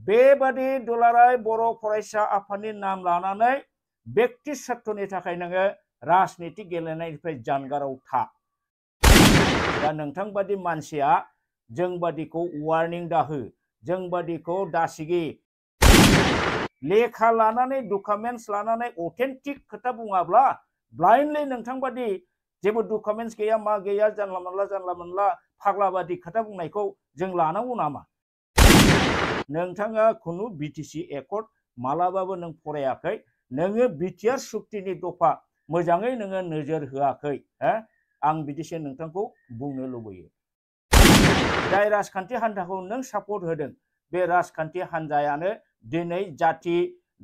बेबादि दुलाराय बर' फरायसा आफादनि नाम लानानै व्यक्ति स्वार्थनि थाखाय नोङो राजनीति गेलेनायनिफ्राय जानगाराव था। दा नोंथां बादि मानसिया जों बादिखौ वार्निं दाहो, जों बादिखौ दासिगि। लेखा लानानै डकुमेन्ट्स लानानै अथेन्टिक खोथा बुङाब्ला ब्लाइन्डलि नोंथां बादि जेबो डकुमेन्ट्स गैया मा गैया जानला मोनला फाग्ला बादि खोथा बुंनायखौ जों लानांगौ नामा? नोंथाङा खुनु बिटिसि एकर्ड मालाबाबो नों फरायाखै, नोङो बिटिआर सुक्तिनि दफा मोजाङै नोङो नोजोर होआखै। आं बिदिसो नोंथांखौ बुंनो लुबैयो। जाय राजखान्थि हान्जाखौ नों सापर्ट होदों बे राजखान्थि हान्जायानो दिनै जाति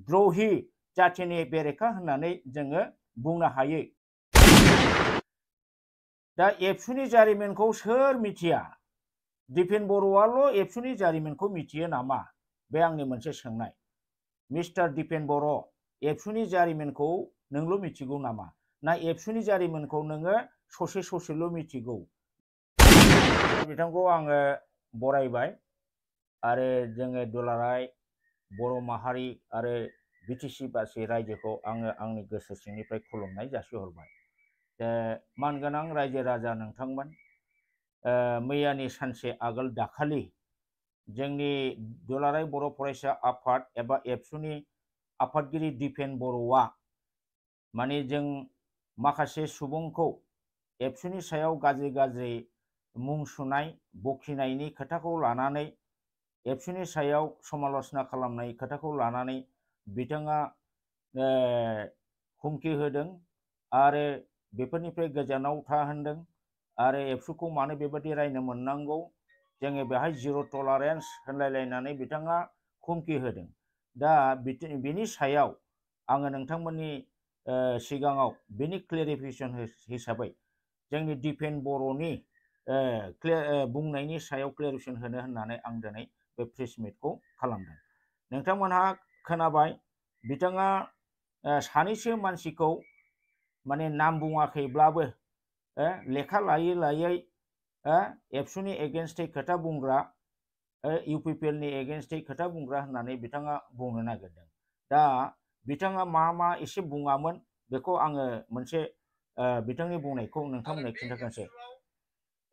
द्रहि जातिनि बेरेखा होननानै जोङो बुंनो हायो। दा एबसुनि जारिमिनखौ सोर मिथिया? दिपेन बर'आल' एबसुनि जारिमिनखौ मिथियो नामा? बे आंनि मोनसे सोंनाय। मिस्टार दिपेन बर', एबसुनि जारिमिनखौ नोंल' मिथिगौ नामा? ना एबसुनि जारिमिनखौ नोङो ससेल' मिथिगौ? बिथांखौ आङो बरायबाय आरो जोङो दुलाराय बर' माहारि आरो बिटिसि बासि रायजोखौ आङो आंनि गोसो सिंनिफ्राय खुलुमनाय जासिहरबाय। मानगोनां रायजो राजा नोंथांमोन, मैयानि सानसे आगोल दाखालि जोंनि दुलाराय बर' फरायसा आफाद एबा एबसुनि आफादगिरि दिपेन बर'आ माने जों माखासे सुबुंखौ एबसुनि सायाव गाज्रि मुं सुनाय बखिनायनि खोथाखौ लानानै एबसुनि सायाव समाल'चना खालामनाय खोथाखौ लानानै बिथाङा हुमखि होदों आरो बेफोरनिफ्राय गोजानाव था होनदों आरो एबसुखौ मानो बेबादि रायनो मोननांगौ, जोङो बेहाय जिर' टलारेन्स होनलायलायनानै बिथाङा हुमखि होदों। दा बिनि सायाव आङो नोंथांमोननि सिगाङाव बिनि क्लेरिफिकेसन हिसाबै जोंनि दिपेन बर'नि बुंनायनि सायाव क्लेरिफिकेसन होनो होननानै आं दिनै बे प्रेस मिटखौ खालामदों। नोंथांमोनहा खोनाबाय, बिथाङा सानैसो मानसिखौ माने नाम बुङाखैब्लाबो लेखा लायै एबसुनि एगेन्स्टै खोथा बुंग्रा, इउपिपिएलनि एगेन्स्टै खोथा बुंग्रा होननानै बिथाङा बुंनो नागिरदों। दा बिथाङा मा एसे बुङामोन बेखौ आङो मोनसे बिथांनि बुंनायखौ नोंथांमोननो खिन्थागोनसै।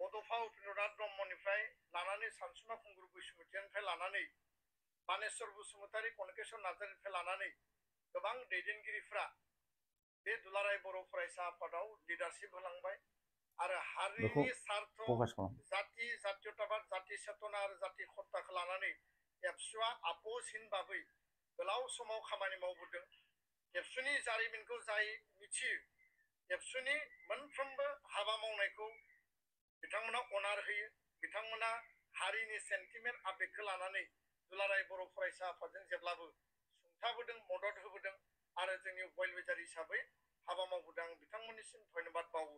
बड'फा उपेन्द्रनाथ ब्रह्मनिफ्राय लानानै सानसुमा खुंगुर बैसोमुतिनिफ्राय लानानै बानेश्वर बसुमतारी, कनकेश्वर नार्जारीनिफ्राय लानानै गोबां दैदेनगिरिफ्रा बे दुलाराय बर' फरायसा आफादाव लिडारशिप होलांबाय आरो हारिनि सार्थ, जाति जातीयताबाद, जाति चेतना आरो जाति खर्ताखौ लानानै एबसुआ आपोसहीन भाबै गोलाव समाव खामानि मावबोदों। एबसुनि जारिमिनखौ जाय मिथियो, एबसुनि मोनफ्रोमबो हाबा मावनायखौ बिथांमोना अनार होयो। बिथांमोना हारिनि सेन्टिमेन्ट आबेगखौ लानानै दुलाराय बर' फरायसा आफादजों जेब्लाबो सुंथाबोदों, मदद होबोदों आरो जोंनि वेलविजार हिसाबै हाबा मावबोदों। आं बिथांमोननिसिम धन्यबाद बावो।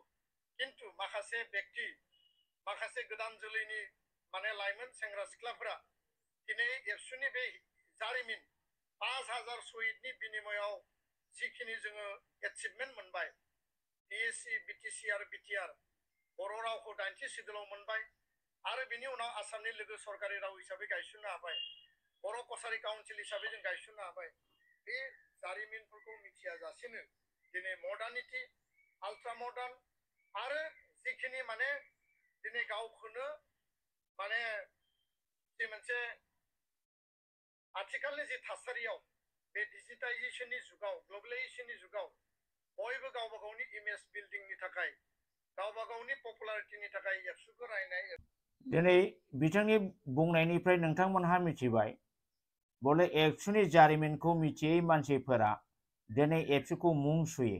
किन्तु माखासे व्यक्ति, माखासे गोदान जोलैनि माने लाइमोन सेंग्रा सिख्लाफोरा दिनै एबसुनि बे जारिमिन 5000 शहीदनि बिनिमयाव जिखिनि जोङो एचिभमेन्ट मोनबाय, बिएससि, बिटिसि आरो बिटिआर, बर' रावखौ 90 सिडुलाव मोनबाय आरो बिनि उनाव आसामनि लोगो सरकारि राव हिसाबै गायसननो हाबाय, बर' कसारि काउन्सिल हिसाबै जों गायसननो हाबाय। बे जारिमिनफोरखौ मिथियाजासेनो दिनै मडार्निटी, आल्ट्रा मडार्न आरो जिखिनि माने दिनै गावखौनो माने जि मोनसे आथिखालनि जि थासारियाव बे डिजिटाइजेशननि जुगाव, ग्लबेलाइजेशननि जुगाव बयबो गावबा गावनि इमेज बिल्डिंनि थाखाय, गावबा गावनि पपुलारिटिनि थाखाय एबसुखौ रायनाय। दिनै बिथांनि बुंनायनिफ्राय नोंथांमोनहा मिथिबाय, बले एबसुनि जारिमिनखौ मिथियै मानसिफोरा दिनै एबसुखौ मुं सुयो।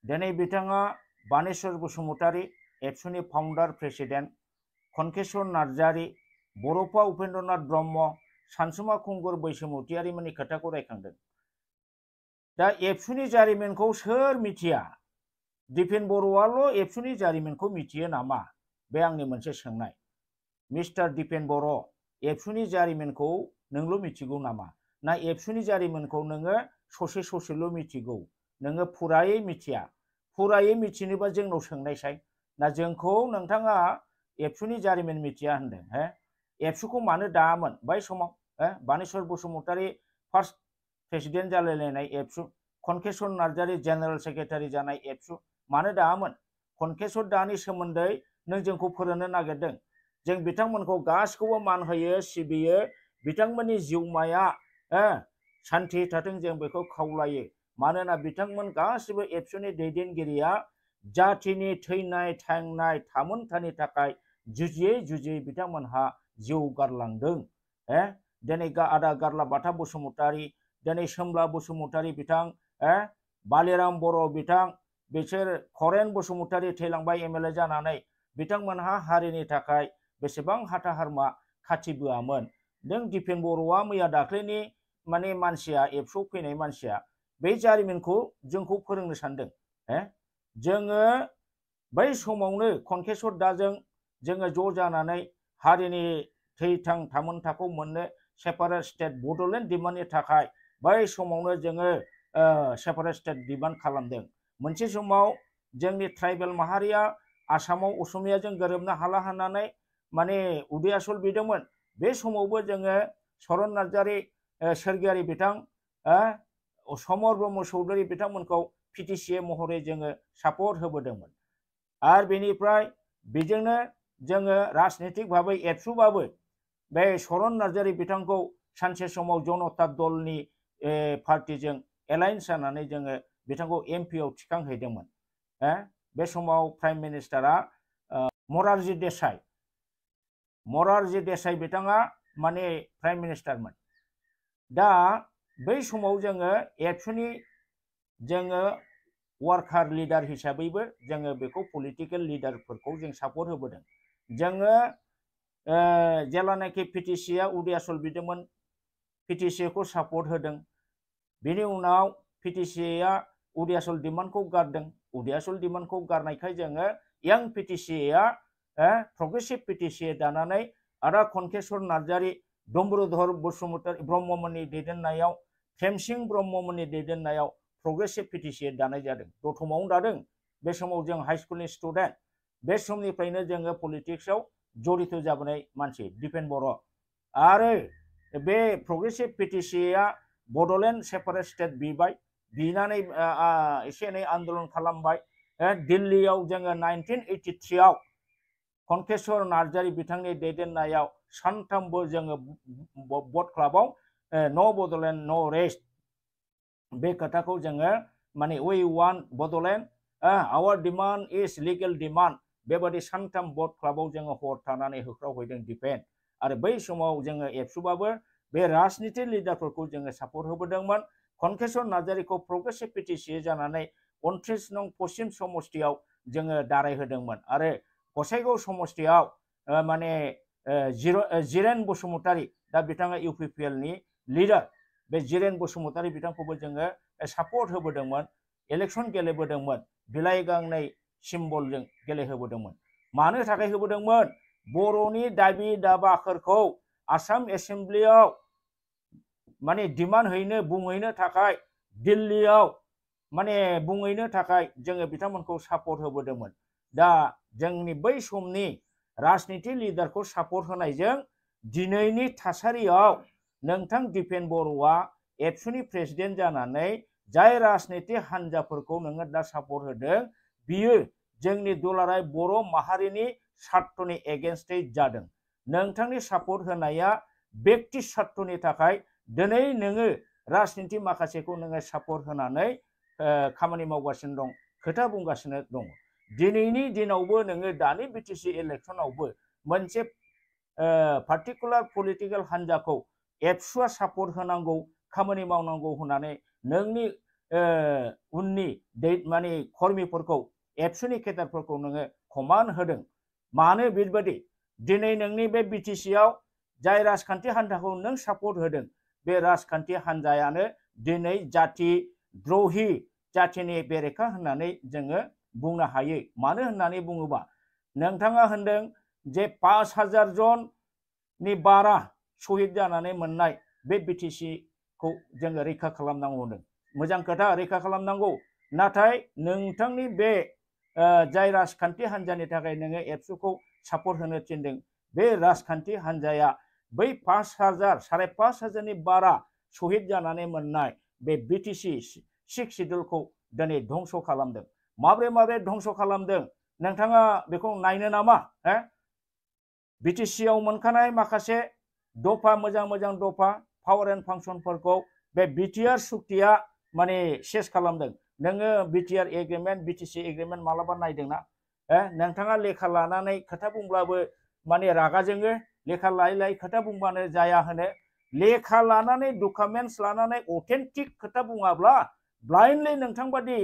दिनै बिथाङा बानेश्वर बसुमतारी, एबसुनि फाउन्डार प्रेसिडेन्ट, कनकेश्वर नार्जारी, बड'फा उपेन्द्रनाथ ब्रह्म, सानसुमा खुंगुर बैसोमुतियारिमोननि खोथाखौ रायखांदों। दा एबसुनि जारिमिनखौ सोर मिथिया? दिपेन बर'आल' एबसुनि जारिमिनखौ मिथियो नामा? बे आंनि मोनसे सोंनाय। मिस्टार दिपेन बर', एबसुनि जारिमिनखौ नोंल' मिथिगौ नामा? ना एबसुनि जारिमिनखौ नोङो ससेल' मिथिगौ? नोङो फुरायै मिथिया? फुरायै मिथिनोबा जोंनाव सोंनायसाय। ना जोंखौ नोंथाङा एबसुनि जारिमिन मिथिया होनदों? एबसुखौ मानो दायामोन बै समाव? बानेश्वर बसुमतारी फार्स्ट प्रेसिडेंट जालायलायनाय एबसु खनकेश्वर नार्जारी जेनेरेल सेक्रेटारि जानाय एबसु मानो दामोन खनकेश्वर दानि सोमोन्दै नों जोंखौ फोरोंनो नागिरदों जों बिथांमोनखौ गासिखौबो मान होयो सिबियो बिथांमोननि जिउमाया शान्ति थाथों जों बेखौ खावलायो मानोना बिथांमोन गासिबो एबसुनि दैदेनगिरिया जातिनि थैनाय थांनाय थामोनथानि थाखाय जुजियै बिथांमोनहा जिउ गारलांदों दिनै आदा गारला बाथा बसुमतारी दिनै सोमला बसुमतारी बिथां बालिराम बर' बिथां बिसोर खरेन बसुमतारी थैलांबाय एमएलए जानानै बिथांमोनहा हारिनि थाखाय बेसेबां हाथा हारमा खाथिबोआमोन नों दिपेन बर'आ मैया दाख्लैनि माने मानसिया एबसु फैनाय मानसिया बे जारिमिनखौ जोंखौ फोरोंनो सानदों जोङो बै समावनो खनकेश्वर दाजों जोङो ज' जानानै हारिनि थैथां थामोनथाखौ मोननो सेपारेट स्टेट बड'लेण्ड डिमान्डनि थाखाय बै समावनो जोङो सेपारेट स्टेट डिमान्ड खालामदों मोनसे समाव जोंनि ट्राइबेल माहारिया आसामाव असमियाजों गोरोबनो हाला होननानै माने उदै आसल बिदोंमोन बे समावबो जोङो चरन नार्जारी सोरगियारि बिथां समर ब्रह्म चौधुरी बिथांमोनखौ पिटिसिए महरै जोङो सापर्ट होबोदोंमोन आरो बेनिफ्राय बेजोंनो जोङो राजनीतिक भाबै एबसुबाबो बे चरन नार्जारी बिथांखौ सानसे समाव जनता दलनि पार्टिजों एलायन्स जानानै जोङो बिथांखौ एमपिआव थिखांहैदोंमोन बे समाव प्राइम मिनिस्टारा मरारजी देसाई बिथाङा माने प्राइम मिनिस्टारमोन दा बै समाव जोङो एबसुनि जोङो वार्कार लिडार हिसाबैबो जोङो बेखौ पलिटिकेल लिडारफोरखौ जों सापर्ट होबोदों जोङो जेलानाखि पिटिसिया उदै आसल बिदोंमोन पिटिसिखौ सापर्ट होदों बेनि उनाव पिटिसिया उदै आसल डिमान्डखौ गारदों उदै आसल डिमान्डखौ गारनायखाय जोङो यां पिटिसिया प्रग्रेसिभ पिटिसिए दानानै आदा खनकेश्वर नार्जारी डम्रुधर बसुमतारी ब्रह्ममोननि दैदेननायाव प्रेमसिं ब्रह्ममोननि दैदेननायाव प्रग्रेसिभ पिटिसिए दानाय जादों दतमायावनो दादों बे समाव जों हाई स्कुलनि स्टुडेन्ट बे समनिफ्रायनो जोङो पलिटिक्सआव जड़ित जाबोनाय मानसि दिपेन बर' आरो बे प्रग्रेसिभ पिटिसिया बड'लेण्ड सेपारेट स्टेट बिनानै एसे एनै आन्दोलन खालामबाय दिल्लीयाव जोङो 1983 आव खनकेश्वर नार्जारी बिथांनि दैदेननायाव सानथामबो जोङो भट क्लाबाव नो बड'लेण्ड नो रेस्ट बे खोथाखौ जोङो माने we want Bodoland our demand is legal demand बेबादि सानथाम भट क्लाबाव जोङो हर थानानै होख्रावहैदों दिपेन आरो बै समाव जोङो एबसुबाबो बे राजनीति लिडारफोरखौ जोङो सापर्ट होबोदोंमोन खनकेश्वर नार्जारीखौ प्रोग्रेसिभ पिटिसिए जानानै 29 नं पश्चिम समष्टियाव जोङो दारायहोदोंमोन आरो गसाइगाव समष्टियाव माने जिरेन बसुमतारी दा बिथाङा इउपिपिएल नि लिडार बे जिरेन बसुमतारी बिथांखौबो जोङो सापर्ट होबोदोंमोन इलेक्शन गेलेबोदोंमोन बिलाइ गांनै सिम्बलजों गेलेहोबोदोंमोन मानो थाखाय होबोदोंमोन बर'नि दाबि दाबाफोरखौ आसाम एसेम्ब्लियाव माने डिमान्ड हैनो बुंहैनो थाखाय दिल्लीयाव माने बुंहैनो थाखाय जोङो बिथांमोनखौ सापर्ट होबोदोंमोन दा जोंनि बै समनि राजनीति लिडारखौ सापर्ट होनायजों दिनैनि थासारियाव नोंथां दिपेन बर'आ एबसुनि प्रेसिडेन्ट जानानै जाय राजनीति हान्जाफोरखौ नोङो दा सापर्ट होदों बियो जोंनि दुलाराय बर' माहारिनि स्वार्थनि एगेन्स्टै जादों नोंथांनि सापर्ट होनाया व्यक्ति स्वार्थनि थाखाय दिनै नोङो राजनीति माखासेखौ नोङो सापर्ट होनानै खामानि मावगासिनो दं खोथा बुंगासिनो दं दिनैनि दिनावबो नोङो दानि बिटिसि इलेक्शनावबो मोनसे पार्टिकुलार पलिटिकेल हान्जाखौ एबसुआ सापर्ट होनांगौ खामानि मावनांगौ होननानै नोंनि उननि माने कर्मिफोरखौ एबसुनि केडारफोरखौ नोङो कमान्ड होदों मानो बेबायदि दिनै नोंनि बे बिटिसिआव जाय राजखान्थि हान्जाखौ नों सापर्ट होदों बे राजखान्थि हान्जायानो दिनै जाति द्रहि जातिनि बेरेखा होननानै जोङो बुंनो हायो मानो होननानै बुङोबा नोंथाङा होनदों जे 5000 जननि बारा शहीद जानानै मोननाय बे बिटिसिखौ जोङो रैखा खालामनांगौ होनदों मोजां खोथा रैखा खालामनांगौ नाथाय नोंथांनि बे जाय राजखान्थि हान्जानि थाखाय नोङो एबसुखौ सापर्ट होनो थिनदों बे राजखान्थि हान्जाया बै 5,000 5,500 बारा शहीद जानानै मोननाय बे बिटिसि 6 शिड्युलखौ दिनै धंस खालामदों। माब्रै माब्रै धंस खालामदों नोंथाङा बेखौ नायनो नामा? बिटिसिआव मोनखानाय माखासे दफा मोजां दफा पावार एन्ड फांसनफोरखौ बे बिटिआर सुक्तिया माने सेस खालामदों। नोङो बिटिआर एग्रिमेन्ट बिटिसि एग्रिमेन्ट मालाबा नायदोंना? नोंथाङा लेखा लानानै खोथा बुंब्लाबो माने रागा जोङो। लेखा लायै खोथा बुंबानो जाया होनो। लेखा लानानै डकुमेन्ट्स लानानै अथेन्टिक खोथा बुङाब्ला ब्लाइन्डलि नोंथां बादि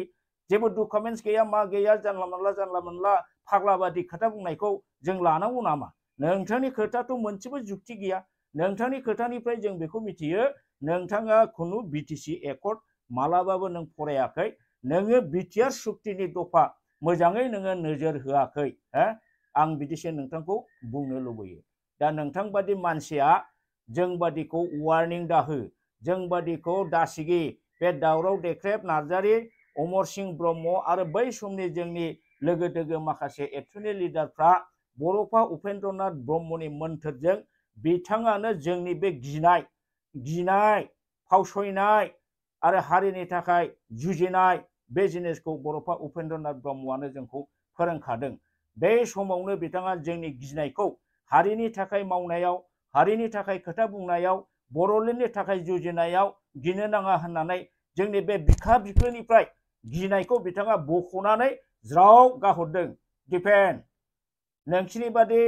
जेबो डकुमेन्ट्स गैया मा गैया जानला मोनला फाग्ला बादि खोथा बुंनायखौ जों लानांगौ नामा? नोंथांनि खोथाथ' मोनसेबो जुक्ति गैया। नोंथांनि खोथानिफ्राय जों बेखौ मिथियो नोंथाङा खुनु बिटिसि एकर्ड मालाबाबो नों फरायाखै। नोङो बिटिआर सुक्तिनि दफा मोजाङै नोङो नोजोर होआखै। आं बिदिसो नोंथांखौ बुंनो लुबैयो। दा नोंथां बादि मानसिया जों बादिखौ वार्निं दाहो, जों बादिखौ दासिगि बे दावराव देख्रेब नार्जारि, अमर सिंह ब्रह्म आरो बै समनि जोंनि लोगो दोगो माखासे एबसुनि लिडारफ्रा बर'फा उपेन्द्रनाथ ब्रह्मनि मोन्थोरजों बिथाङानो जोंनि बे गिनाय फावसयनाय आरो हारिनि थाखाय जुजिनाय बे जिनिसखौ बर'फा उपेन्द्रनाथ ब्रह्मआनो जोंखौ फोरोंखादों। बे समावनो बिथाङा जोंनि गिनायखौ हारिनि थाखाय मावनायाव, हारिनि थाखाय खोथा बुंनायाव, बर'लेण्डनि थाखाय जुजिनायाव गिनो नाङा होननानै जोंनि बे बिखा बिख्लोनिफ्राय गिनायखौ बिथाङा बख'नानै ज्राव गाहरदों। दिपेन नोंसिनि बादि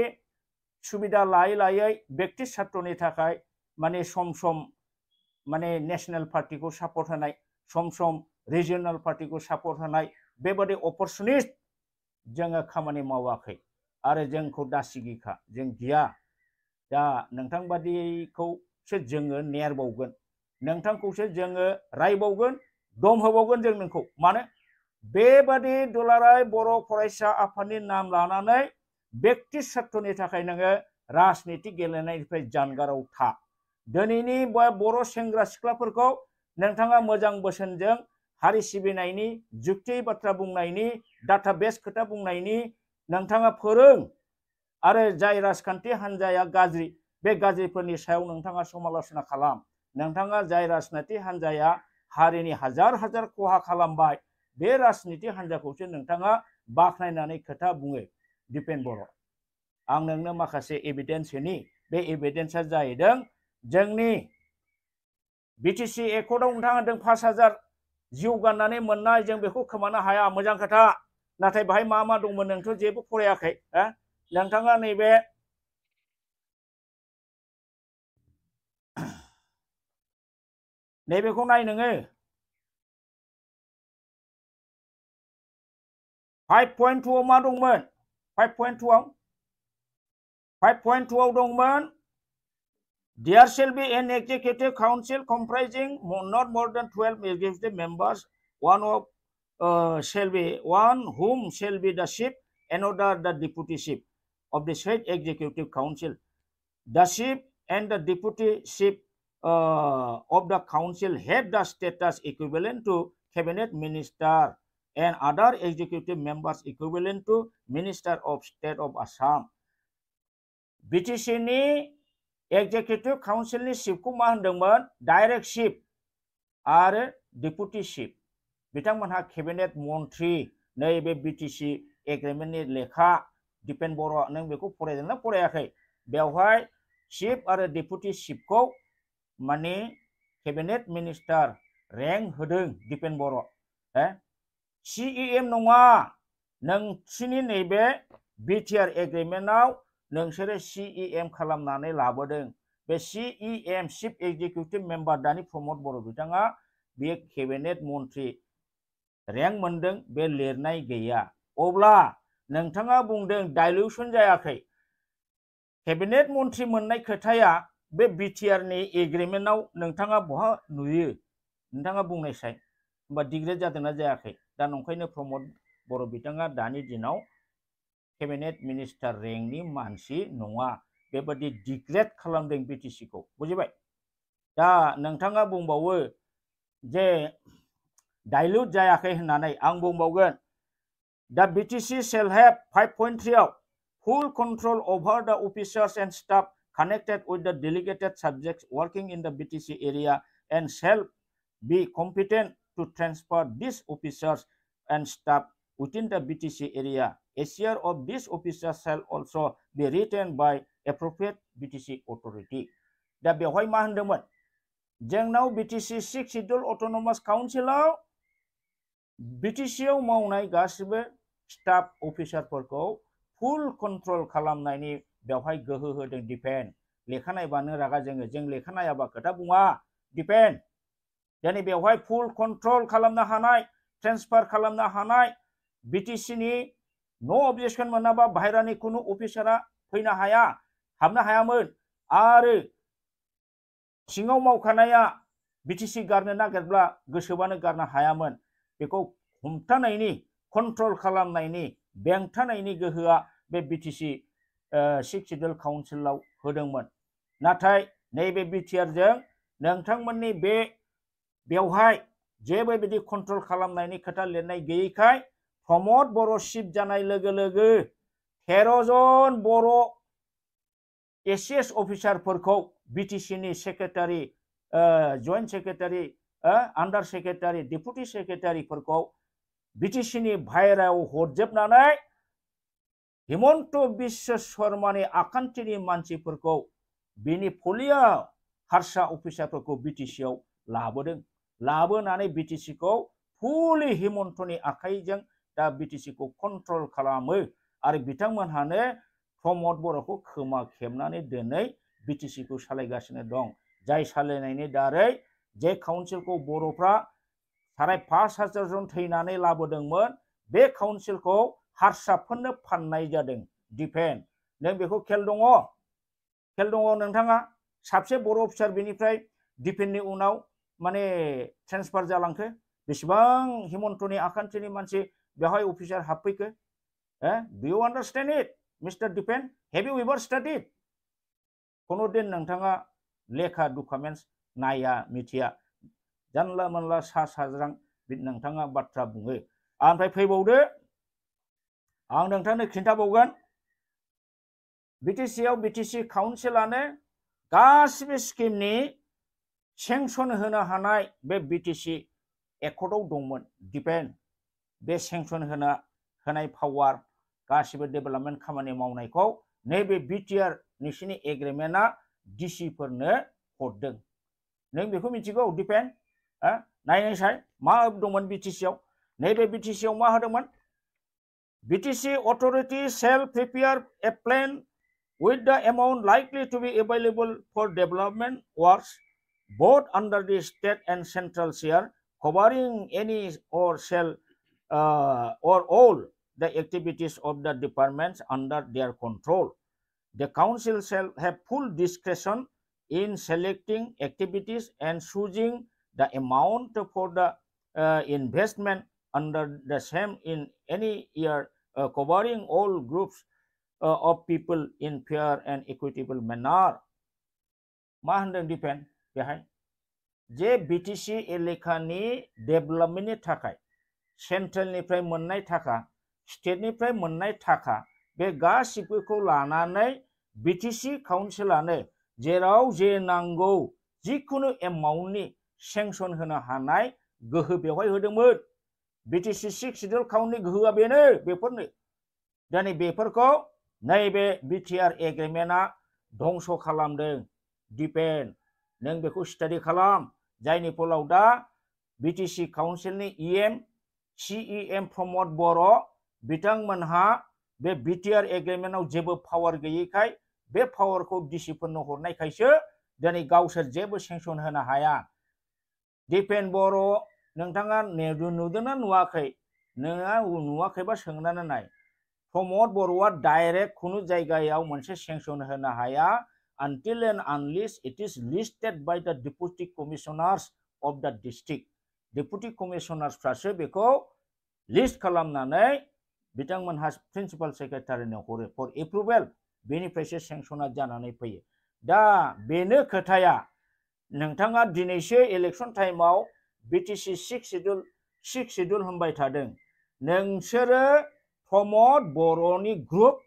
सुबिदा लायै बेक्ति सात्रनि थाखाय माने सम माने नेशनेल पार्टिखौ सापर्ट होनाय, सम रिजनाल पार्टिखौ सापर्ट होनाय बेबादि अपरचुनिस्ट जोङो खामानि मावाखै आरो जोंखौ दासिगिखा, जों गिया। दा नोंथां बादिखौसो जोङो नेरबावगोन, नोंथांखौसो जोङो रायबावगोन, दम होबावगोन जों नोंखौ। मानो बेबादि दुलाराय बर' फरायसा आफादनि नाम लानानै बेक्ति सात्रनि थाखाय नोङो राजनिति गेलेनायनिफ्राय जानगाराव था। दिनैनि बर' सेंग्रा सिख्लाफोरखौ नोंथाङा मोजां बोसोनजों हारि सिबिनायनि, जुक्ति बाथ्रा बुंनायनि, डाटाबेस खोथा बुंनायनि नोंथाङा फोरों आरो जाय राजखान्थि हान्जाया गाज्रि बे गाज्रिफोरनि सायाव नोंथाङा समालोचना खालाम। नोंथाङा जाय राजनिति हान्जाया हारिनि हाजार खहा खालामबाय बे राजनिति हान्जाखौसो नोंथाङा बाख्नायनानै खोथा बुङो। दिपेन बर' आं नोंनो माखासे एभिडेन्स होनि। बे एभिडेन्सआ जाहैदों जोंनि बिटिसि एकर्डआव नोंथाङा होनदों 5,000 जिउ गाननानै मोननाय, जों बेखौ खोमानो हाया, मोजां खोथा। नाथाय बाहाय मा दंमोन नोंथ' जेबो फरायाखै। नोंथाङा नैबे नैबेखौ नाय नोङो 5.2 आव मा दंमोन? 5.2 आव दंमोन there shall be an executive council comprising not more than 12 executive members, one whom shall be the chief, another the deputy chief of the said executive council. The chief and the deputy chief of the council have the status equivalent to cabinet minister and other executive members equivalent to Minister of State of Assam. BTC ni Executive Council ni chiefखौ मा होनदोंमोन? Direct chief आरो deputy chief. बिथांमोनहा cabinet मन्थ्रि। नैबे BTC एग्रिमेन्टनि लेखा दिपेन बर' नों बेखौ फरायदोंना फरायाखै? बेवहाय चिफ आरो डेपुटी चिफखौ माने केबिनेट मिनिस्टार रेंक होदों दिपेन बर'। CEM नङा। नोंसिनि नैबे बिटिआर एग्रिमेन्टआव नोंसोरो CEM खालामनानै लाबोदों। बे CEM चिफ एक्जिकिउटिभ मेम्बार दानि प्रमद बर' बिथाङा बे केबिनेट मन्थ्रि रेंक मोनदों, बे लिरनाय गैया। अब्ला नोंथाङा बुंदों डाइल्यूशन जायाखै। केबिनेट मन्थ्रि मोननाय खोथाया बे बिटिआरनि एग्रिमेन्टआव नोंथाङा बहा नुयो? नोंथाङा बुंनायसाय। होमबा डिग्रेड जादोंना जायाखै? दा नंखायनो प्रमद बर' बिथाङा दानि दिनाव केबिनेट मिनिस्टार रेंकनि मानसि नङा। बेबादि डिग्रेड खालामदों बिटिसिखौ। बुजिबाय? दा नोंथाङा बुंबावो जे डाइल्यूट जायाखै होननानै। आं बुंबावगोन दा बिटिसि shall have 5.3 आव full control over the officers and staff connected with the delegated subjects working in the BTC area and shall be competent to transfer these officers and staff within the BTC area. A share of these officers shall also be retained by appropriate BTC authority. दा बेवहाय मा होनदोंमोन जोंनाव BTC 6 Schedule Autonomous Councilआव BTCआव मावनाय गासिबो staff अफिसारफोरखौ फुल control खालामनायनि बेवहाय गोहो होदों डिपेन्ड लेखा नायबानो रागा जों लेखा नायाबा खोथा बुङा डिपेन्ड दिनै बेवहाय फुल कन्ट्रोल खालामनो हानाय ट्रेन्सफार खालामनो हानाय BTC नि नो अबजेक्शन मोनाबा बाहेरानि कुनु अफिसारा फैनो हाया हाबनो हायामोन आरो सिङाव मावखानाया BTC गारनो नागिरब्ला गोसोबानो गारनो हायामोन बेखौ हमथानायनि कन्ट्रोल खालामनायनि बेंथानायनि गोहोआ बे BTC 6 Schedule काउन्सिलाव होदोंमोन नाथाय नैबे BTR जों नोंथांमोननि बेवहाय जेबो बिदि कन्ट्रोल खालामनायनि खोथा लिरनाय गैयैखाय प्रमद बर' चिफ जानाय लोगो लोगो 13 जन बर' एसीएस अफिसारफोरखौ BTC नि सेक्रेटारि जॉइंट सेक्रेटारि आन्डार सेक्रेटारि डेपुटि सेक्रेटारिफोरखौ BTC नि बाहेरायाव हरजोबनानै हिमन्त बिश्व शर्मानि आखान्थिनि मानसिफोरखौ बिनि फलिया हारसा अफिसारफोरखौ BTC आव लाबोनानै BTC खौ फुलि हिमन्तनि आखाइजों दा BTC खौ कन्ट्रोल खालामो आरो बिथांमोनहानो प्रमद बर'खौ खोमा खेबनानै दोनै BTC खौ सालायगासिनो दं जाय सालायनायनि दारै जे काउन्सिलखौ बर'फ्रा 5,500 जन थैनानै लाबोदोंमोन बे काउन्सिलखौ हारसाफोरनो फाननाय जादों डिपेन्ड नों बेखौ खेल दङ नोंथाङा साबसे बर' अफिसार बेनिफ्राय डिपेन्डनि उनाव माने ट्रेन्सफार जालांखो बेसेबां हिमन्तनि आखान्थिनि मानसि बेवहाय अफिसार हाबफैखो डु यू आन्डारस्टेन्ड इट मिस्टार डिपेन्ड हेव यू एभार स्टाडिड कोनो दिन नोंथाङा लेखा डकुमेन्ट्स नाया मिथिया जानला मोनला सा साज्रां नोंथाङा बाथ्रा बुङो ओमफ्राय फैबावदो आं नोंथांनो खिन्थाबावगोन BTC आव BTC काउन्सिलानो गासिबो स्किमनि सेंसन होनो हानाय बे BTC एकर्डआव दंमोन डिपेन्ड बे सेंसन होनाय पावार गासिबो डेभेलपमेन्ट खामानि मावनायखौ नैबे BTR नोंसिनि एग्रिमेन्टआ DC फोरनो हरदों नों बेखौ मिथिगौ डिपेन्ड नायनायसाय मा दंमोन BTC आव नैबे BTC आव मा होदोंमोन BTC authority shall prepare a plan with the amount likely to be available for development works both under the state and central share covering any or shall or all the activities of the departments under their control. The council shall have full discretion in selecting activities and choosing the amount for the investment under the same in any year covering all groups of people in fair and equitable manner. मा होनदों depend बेहाय जे BTC एलेकानि डेभेलपमेन्टनि थाखाय सेन्ट्रेलनिफ्राय मोननाय थाखा स्टेटनिफ्राय मोननाय थाखा बे गासिबोखौ लानानै BTC काउन्सिलानो जेराव जे नांगौ जिखुनु एमाउन्टनि सेंसन होनो हानाय गोहो बेवहाय होदोंमोन BTC 6 Schedule काउन्टनि गोहोआ बेनो बेफोरनो दिनै बेफोरखौ नैबे BTR एग्रिमेन्टआ धंस खालामदों डिपेन्ड नों बेखौ स्टाडि खालाम जायनि फलाव दा BTC काउन्सिलनि CEM प्रमद बर' बिथांमोनहा बे BTR एग्रिमेन्टआव जेबो पावार गैयैखाय बे पावारखौ DC फोरनो हरनायखायसो दिनै गावसोर जेबो सेंसन होनो हाया डिपेन्ड बर' नोंथाङा नुदोंना नुवाखै नोंहा नुवाखैबा सोंनानै नाय प्रमद बर'आ डाइरेक्ट खुनु जायगायाव मोनसे सेंसन होनो हाया until and unless it is listed by the deputy commissioners of the district deputy commissioners फ्रासो बेखौ लिस्ट खालामनानै बिथांमोनहा प्रिन्सिपाल सेक्रेटारिनो हरो फर एप्रुवेल बेनिफ्रायसो सेंसना जानानै फैयो दा बेनो खोथाया नोंथाङा दिनैसो इलेक्शन टाइमाव BTC 6 Schedule होनबाय थादों नोंसोरो प्रमद बर'नि ग्रुप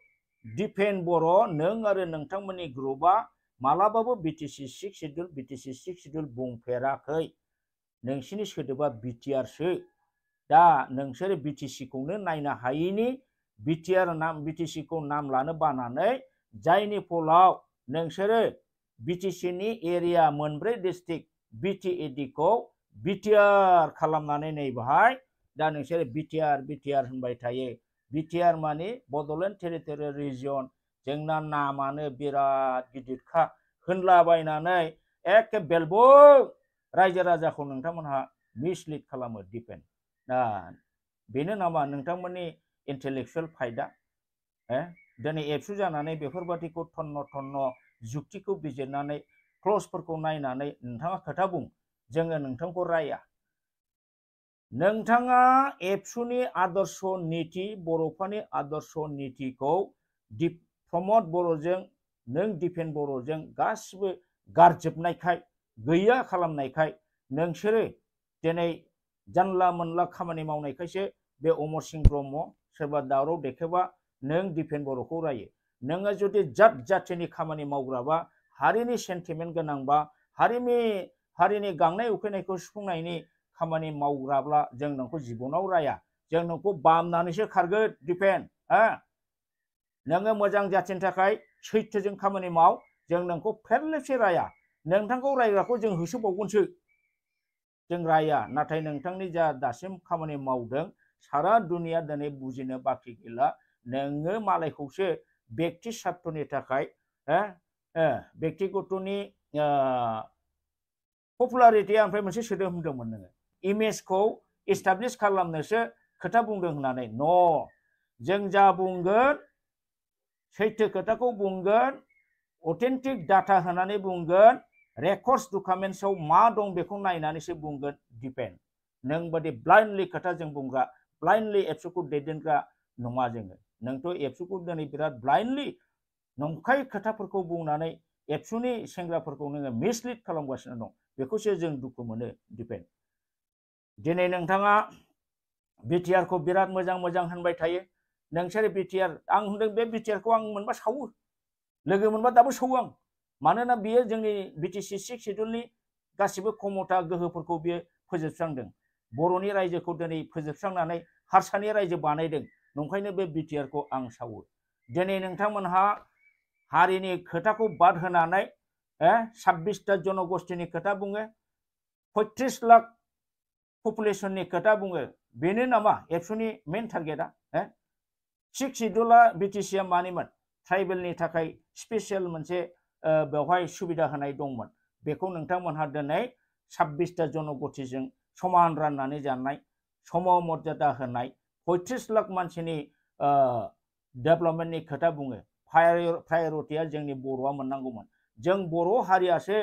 डिपेन्ड बर' नों आरो नोंथांमोननि ग्रुपआ मालाबाबो बिटिसि 6 शेड्यूल बिटिसि 6 शेड्यूल बुंफेराखै नोंसिनि सोदोबा बिटिआरसो दा नोंसोर बिटिसि खौनो नायनो हायिनि बिटिआर नाम बिटिसि खौ नाम लानो बानानै जायनि फलाव नोंसोरो बिटिसि नि एरिया मोनब्रै डिस्ट्रिक्ट बिटिएडि खौ बिटिआर खालामनानै नै बाहाय दा नोंसोर बिटिआर होनबाय थायो बिटिआर माने बड'लेण्ड टेरिटरियेल रिजियन जोंना नामानो बिराद गिदिरखा होनलाबायनानै एखे बेलबुं रायजो राजाखौ नोंथांमोनहा मिसलिड खालामो डिपेन्ड दा बेनो नामा नोंथांमोननि इन्टेलेक्चुवेल फाइदा दिनै एबसु जानानै बेफोरबादिखौ थन्न थन्न जुक्तिखौ बिजिरनानै क्लजफोरखौ नायनानै नोंथाङा खोथा बुं जोङो नोंथांखौ राया नोंथाङा एबसुनि आदर्श नीति बर'फोरनि आदर्श नीतिखौ प्रमद बर'जों नों दिपेन बर'जों गासिबो गारजोबनायखाय गैया खालामनायखाय नोंसोरो दिनै जानला मोनला खामानि मावनायखायसो बे अमर सिंह ब्रह्म सोरबा दावराव देखेबा नों दिपेन बर'खौ रायो नोङो जुदि जात जातिनि खामानि मावग्राबा हारिनि सेन्टिमेन्ट गोनांबा हारिनि गांनाय उखैनायखौ सुफुंनायनि खामानि मावग्राब्ला जों नोंखौ जिबनाव राया जों नोंखौ बामनानैसो खारगोन दिपेन नोङो मोजां जाथिनि थाखाय सैथोजों खामानि माव जों नोंखौ फेरलेबसे राया नोंथांखौ रायग्राखौ जों होसोबावगोनसो जों राया नाथाय नोंथांनि जा दासिम खामानि मावदों सारा दुनिया दिनै बुजिनो बाखि गैला नोङो मालायखौसो व्यक्ति स्वार्थनि थाखाय व्यक्तिगतनि पपुलारिटी ओमफ्राय मोनसे सोदोब होनदोंमोन नोङो इमेजखौ एस्टाब्लिश खालामनोसो खोथा बुंदों होननानै न' जों जा बुंगोन सैथो खोथाखौ बुंगोन अथेन्टिक डाटा होनानै बुंगोन रेकर्डस डकुमेन्ट्सआव मा दं बेखौ नायनानैसो बुंगोन डिपेन्ड नों बादि ब्लाइन्डलि खोथा जों बुंग्रा ब्लाइन्डलि एबसुखौ दैदेनग्रा नङा जोङो नोंथ' एबसुखौ दिनै बिराद ब्लाइन्डलि नंखाय खोथाफोरखौ बुंनानै एबसुनि सेंग्राफोरखौ नोङो मिसलिड खालामगासिनो दं बेखौसो जों दुखु मोनो डिपेन्ड दिनै नोंथाङा बिटिआर खौ बिराद मोजां मोजां होनबाय थायो नोंसोर बिटिआर आं होनदों बे बिटिआर खौ आं मोनबा सावो लोगो मोनबा दाबो सावो आं मानोना बियो जोंनि बिटिसि 6 शेड्यूलनि गासिबो क्षमता गोहोफोरखौ बियो फोजोबस्रांदों बर'नि रायजोखौ दिनै फोजोबस्रांनानै हारसानि रायजो बानायदों नंखायनो बे बिटिआर खौ आं सावो दिनै नोंथांमोनहा हारिनि खोथाखौ बाद होनानै 26टा जनगोष्ठीनि खोथा बुङो 35 लाख पपुलेशननि खोथा बुङो बेनो नामा एबसुनि मेन टारगेटआ 6 शेड्यूला बिटिसिआ मानिमोन ट्राइबेलनि थाखाय स्पेशल मोनसे बेवहाय सुबिदा होनाय दंमोन बेखौ नोंथांमोनहा दिनै 26टा जनगोष्ठीजों समान राननानै जानाय सम मर्यादा होनाय 35 लाख मानसिनि डेभेलपमेन्टनि खोथा बुङो प्रायरिटिया जोंनि बर'आ मोननांगौमोन जों बर' हारियासो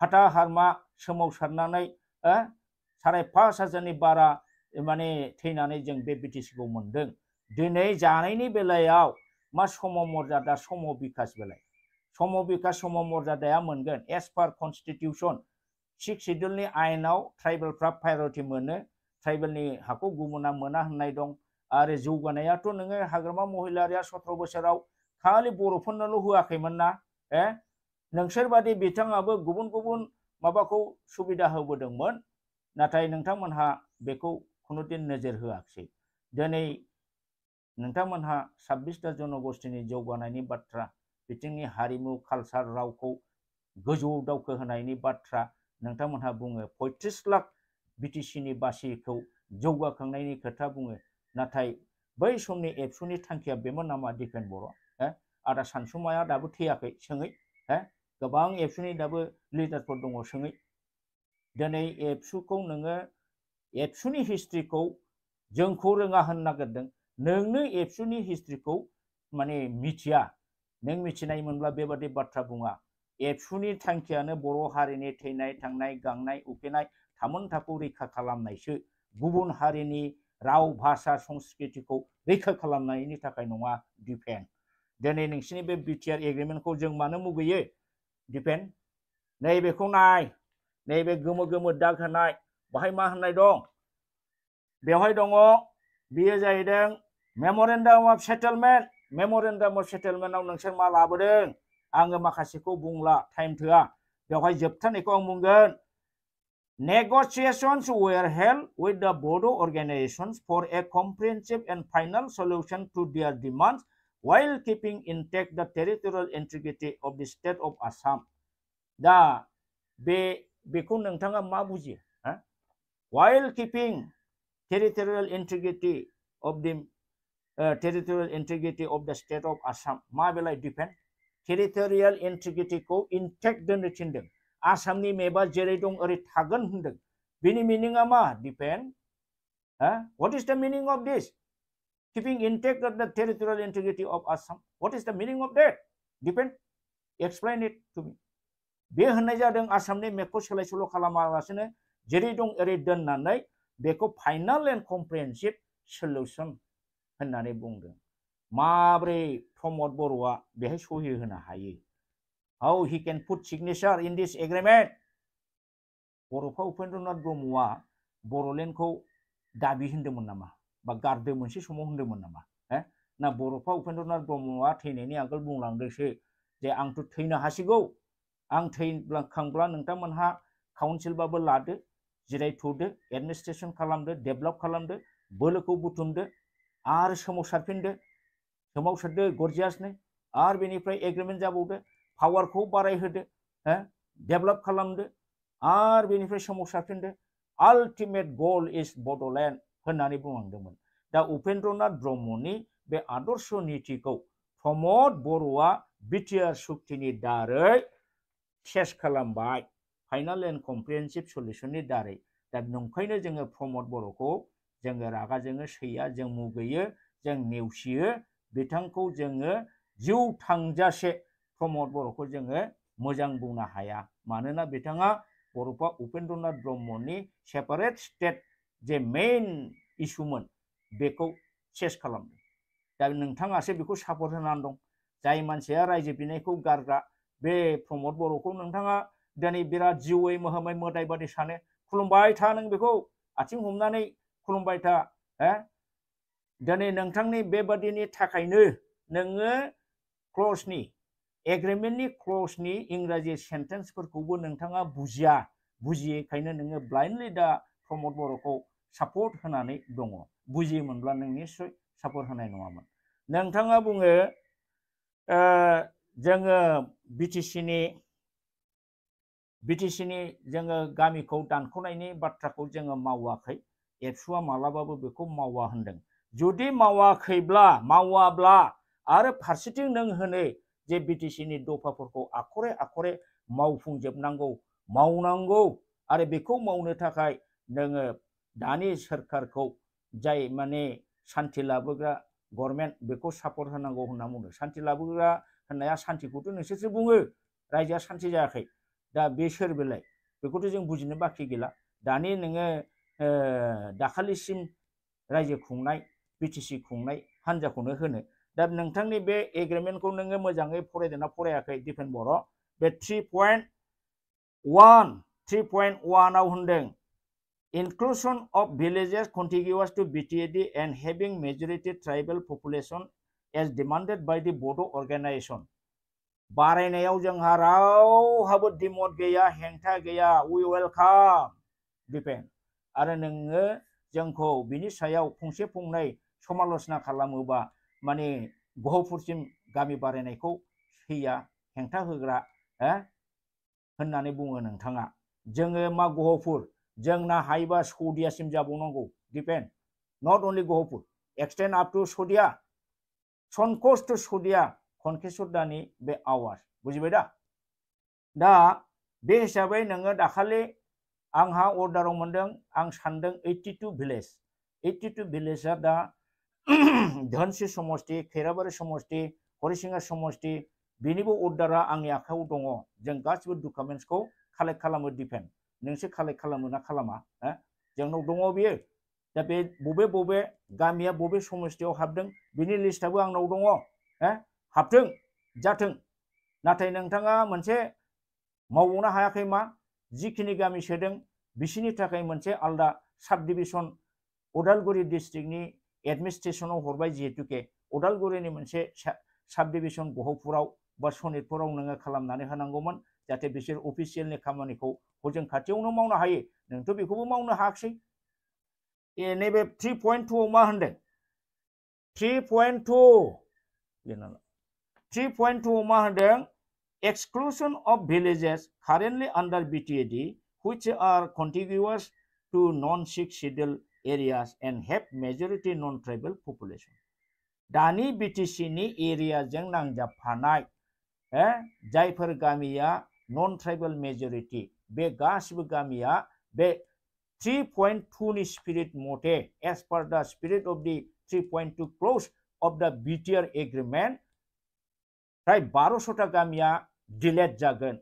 हाथा हारमा सोमावसारनानै 5,500 बारा माने थैनानै जों बे बिटिसिखौ मोनदों दिनै जानायनि बेलायाव मा सम मर्यादा सम बिकास बेलाय सम बिकास सम मर्यादाया मोनगोन एज पार कन्स्टिटिउसन 6 शेड्यूलनि आयेनाव ट्राइबेलफ्रा प्रायरिटि मोनो ट्राइबेलनि हाखौ गुबुना मोना होननाय दं आरो जौगानायाथ' नोङो हाग्रामा महिलारिया 17 बोसोराव खालि बर'फोरनोल' होआखैमोन ना नोंसोर बादि बिथाङाबो गुबुन गुबुन माबाखौ सुबिदा होबोदोंमोन नाथाय नोंथांमोनहा बेखौ खुनुदिन नोजोर होआखै दिनै नोंथांमोनहा 26टा जनगोष्ठीनि जौगानायनि बाथ्रा बिथिंनि हारिमु कालचार रावखौ गोजौआव दावखोहोनायनि बाथ्रा नोंथांमोनहा बुङो 35 लाख बिटिसिनि बासिखौ जौगाखांनायनि खोथा बुङो नाथाय बै समनि एबसुनि थांखिया बेमोन नामा दिपेन बर' आदा सानसुमाया दाबो थैयाखै सोङै गोबां एबसुनि दाबो लिडारफोर दङ सोङै दिनै एबसुखौ नोङो एबसुनि हिस्ट्रिखौ जोंखौ रोङा होननो नागिरदों नोंनो एबसुनि हिस्ट्रिखौ माने मिथिया नों मिथिनाय मोनब्ला बेबादि बाथ्रा बुङा एबसुनि थांखियानो बर' हारिनि थैनाय थांनाय गांनाय उखैनाय थामोनथाखौ रैखा खालामनायसो गुबुन हारिनि राव भाषा संस्कृतिखौ रैखा खालामनायनि थाखाय नङा डिपेन दिनै नोंसिनि बे बिटिआर एग्रिमेन्टखौ जों मानो मुगैयो डिपेन नैबेखौ नाय नैबे गोमो गोमो दाग होनाय बाहाय मा होननाय दं बेवहाय दङ बेयो जाहैदों मेमोरेन्डाम अफ सेटेलमेन्ट मेमोरेन्डाम अफ सेटेलमेन्टआव नोंसोर मा लाबोदों आङो माखासेखौ बुंला टाइम थोआ बेवहाय जोबथानायखौ आं बुंगोन negotiations were held with the Bodo organizations for a comprehensive and final solution to their demands while keeping intact the territorial integrity of the state of Assam. दा बेखौ नोंथाङा मा बुजियो while keeping territorial integrity of the territorial integrity of the state of Assam मा बेलाय defend territorial integrity खौ intact दोननो थिनदों आसामनि मेपा जेरै दं ओरै थागोन होनदों बेनि मिनिङा मा defend what is the meaning of this keeping intact the territorial integrity of Assam what is the meaning of that defend explain it to me बे होननाय जादों आसामनि मेपखौ सोलाय सोल' खालामालासिनो जेरै दं ओरै दोननानै बेखौ फाइनाल एन्ड कमप्रिहेन्सिभ सल्युसन होननानै बुंदों माब्रै प्रमद बर'आ बेहाय सहि होनो हायो how he can put signature in this agreement बर'फा Upendranath ब्रह्मआ बर'लेण्डखौ दाबि होनदोंमोन नामा बा गारदो मोनसे समाव होनदोंमोन नामा ना बर'फा उपेन्द्रनाथ ब्रह्मआ थैनायनि आगोल बुंलांदोंसो जे आंथ' थैनो हासिगौ आं थैखांब्ला नोंथांमोनहा काउन्सिलबाबो लादो जिरायथ'दो एडमिनिस्ट्रेसन खालामदो डेभेलप खालामदो बोलोखौ बुथुमदो आरो सोमावसारदो गरजियासनो आरो बेनिफ्राय एग्रिमेन्ट जाबावदो पावारखौ बारायहोदो डेभेलप खालामदो आरो बेनिफ्राय सोमावसारफिनदो आल्टिमेट गोल इज बड'लेण्ड होननानै बुंलांदोंमोन दा उपेन्द्रनाथ ब्रह्मनि बे आदर्श नीतिखौ प्रमद बर'आ बिटिआर सुक्तिनि दारै सेस खालामबाय फाइनाल एन्ड कमप्रिहेन्सिभ सल्युसननि दारै दा नंखायनो जोङो प्रमद बर'खौ जोङो रागा जोङो सैया जों मुगैयो जों नेवसियो बिथांखौ जोङो जिउ थांजासे प्रमद बर'खौ जोङो मोजां बुंनो हाया मानोना बिथाङा बर'फा उपेन्द्रनाथ ब्रह्मनि सेपारेट स्टेट जे मेइन इस्युमोन बेखौ सेस खालामदों दा नोंथाङासो बेखौ सापर्ट होनानै दं जाय मानसिया रायजो बिनायखौ गारग्रा बे प्रमद बर'खौ नोंथाङा दिनै बिराद जिउयै मोहामै मोदाय बादि सानो खुलुमबाय था नों बेखौ आथिं हमनानै खुलुमबाय था दिनै नोंथांनि बेबादिनि थाखायनो नोङो क्लजनि एग्रिमेन्टनि क्लजनि इंराजि सेन्टेन्सफोरखौबो नोंथाङा बुजियैखायनो नोङो ब्लाइन्डलि दा प्रमद बर'खौ सापर्ट होनानै दङ बुजियोमोनब्ला नों निस्सय सापर्ट होनाय नङामोन नोंथाङा बुङो जोङो बिटिसिनि जोङो गामिखौ दानख'नायनि बाथ्राखौ जोङो मावाखै एबसुआ मालाबाबो बेखौ मावा होनदों जुदि मावाब्ला आरो फारसेथिं नों होनो जे बिटिसिनि दफाफोरखौ आखरे आखरे मावनांगौ आरो बेखौ मावनो थाखाय नोङो दानि सोरखारखौ जाय माने सान्थि लाबोग्रा गभर्नमेन्ट बेखौ सापर्ट होनांगौ होनना बुंदों सान्थि लाबोग्रा होननाया सान्थिखौथ' नोंसोरसो बुङो रायजोआ सान्थि जायाखै दा बे सोर बेलाय बेखौथ' जों बुजिनो बाखि गैला दानि नोङो दाखालिसिम रायजो खुंनाय बिटिसि खुंनाय हान्जाखौनो होनो दा नोंथांनि बे एग्रिमेन्टखौ नोङो मोजाङै फरायदोंना फरायाखै दिपेन बर' बे 3.1 आव होनदों inclusion of villages contiguous to BTAD and having majority tribal population as demanded by the Bodo organization बारायनायाव जोंहा रावहाबो दिमत गैया हेंथा गैया we welcome दिपेन आरो नोङो जोंखौ बिनि सायाव फंसे फंनै समालोचना खालामोबा माने गहपुरसिम गामि बारायनायखौ सैया हेंथा होग्रा होननानै बुङो नोंथाङा जोङो मा गहपुर जोंना हायोबा सौदियासिम जाबावनांगौ Dipen not only Gohpur extend up to Sadiya सनकस टु सौदिया कनकेसरदानि बे आवाज बुजिबाय दा बे हिसाबै नोङो दाखालि आंहा अर्डाराव मोनदों आं सानदों 82 भिलेजआ दा धनसि समष्टि खैराबारि समष्टि हरिसिङा समष्टि बेनिबो अर्डारा आंनि आखायाव दङ जों गासिबो डकुमेन्ट्सखौ कालेक्ट खालामो दिपेन नोंसो कालेक्ट खालामो ना खालामा जोंनाव दङ बियो दा बे बबे गामिया बबे समष्टियाव हाबदों बिनि लिस्टआबो आंनाव दङ हाबथों जाथों नाथाय नोंथाङा मोनसे मावबावनो हायाखै मा जिखिनि गामि सोदों बिसिनि थाखाय मोनसे आलदा साब डिभिजन उदालगुरि डिस्ट्रिक्टनि एडमिनिस्ट्रेसनाव हरबाय जिहेतुके उदालगुरिनि मोनसे साब डिभिजन गहपुराव बा सनितपुराव नोङो खालामनानै होनांगौमोन जाहाथे बिसोर अफिसियेलनि खामानिखौ हजों खाथियावनो मावनो हायो नोंथ' बेखौबो मावनो हायाखिसै नैबे 3.2 मा होनदों 3.2 3.2 मा होनदों exclusion of villages currently under BTAD which are contiguous to non-6 scheduled areas and have majority non-tribal population. दानि BTC नि एरियाजों नांजाबफानाय जायफोर गामिया non-tribal majority बे गासिबो गामिया बे 3.2 नि spirit मथे as per the spirit of the 3.2 clause of the BTR agreement प्राय 1200टा गामिया डिलेट जागोन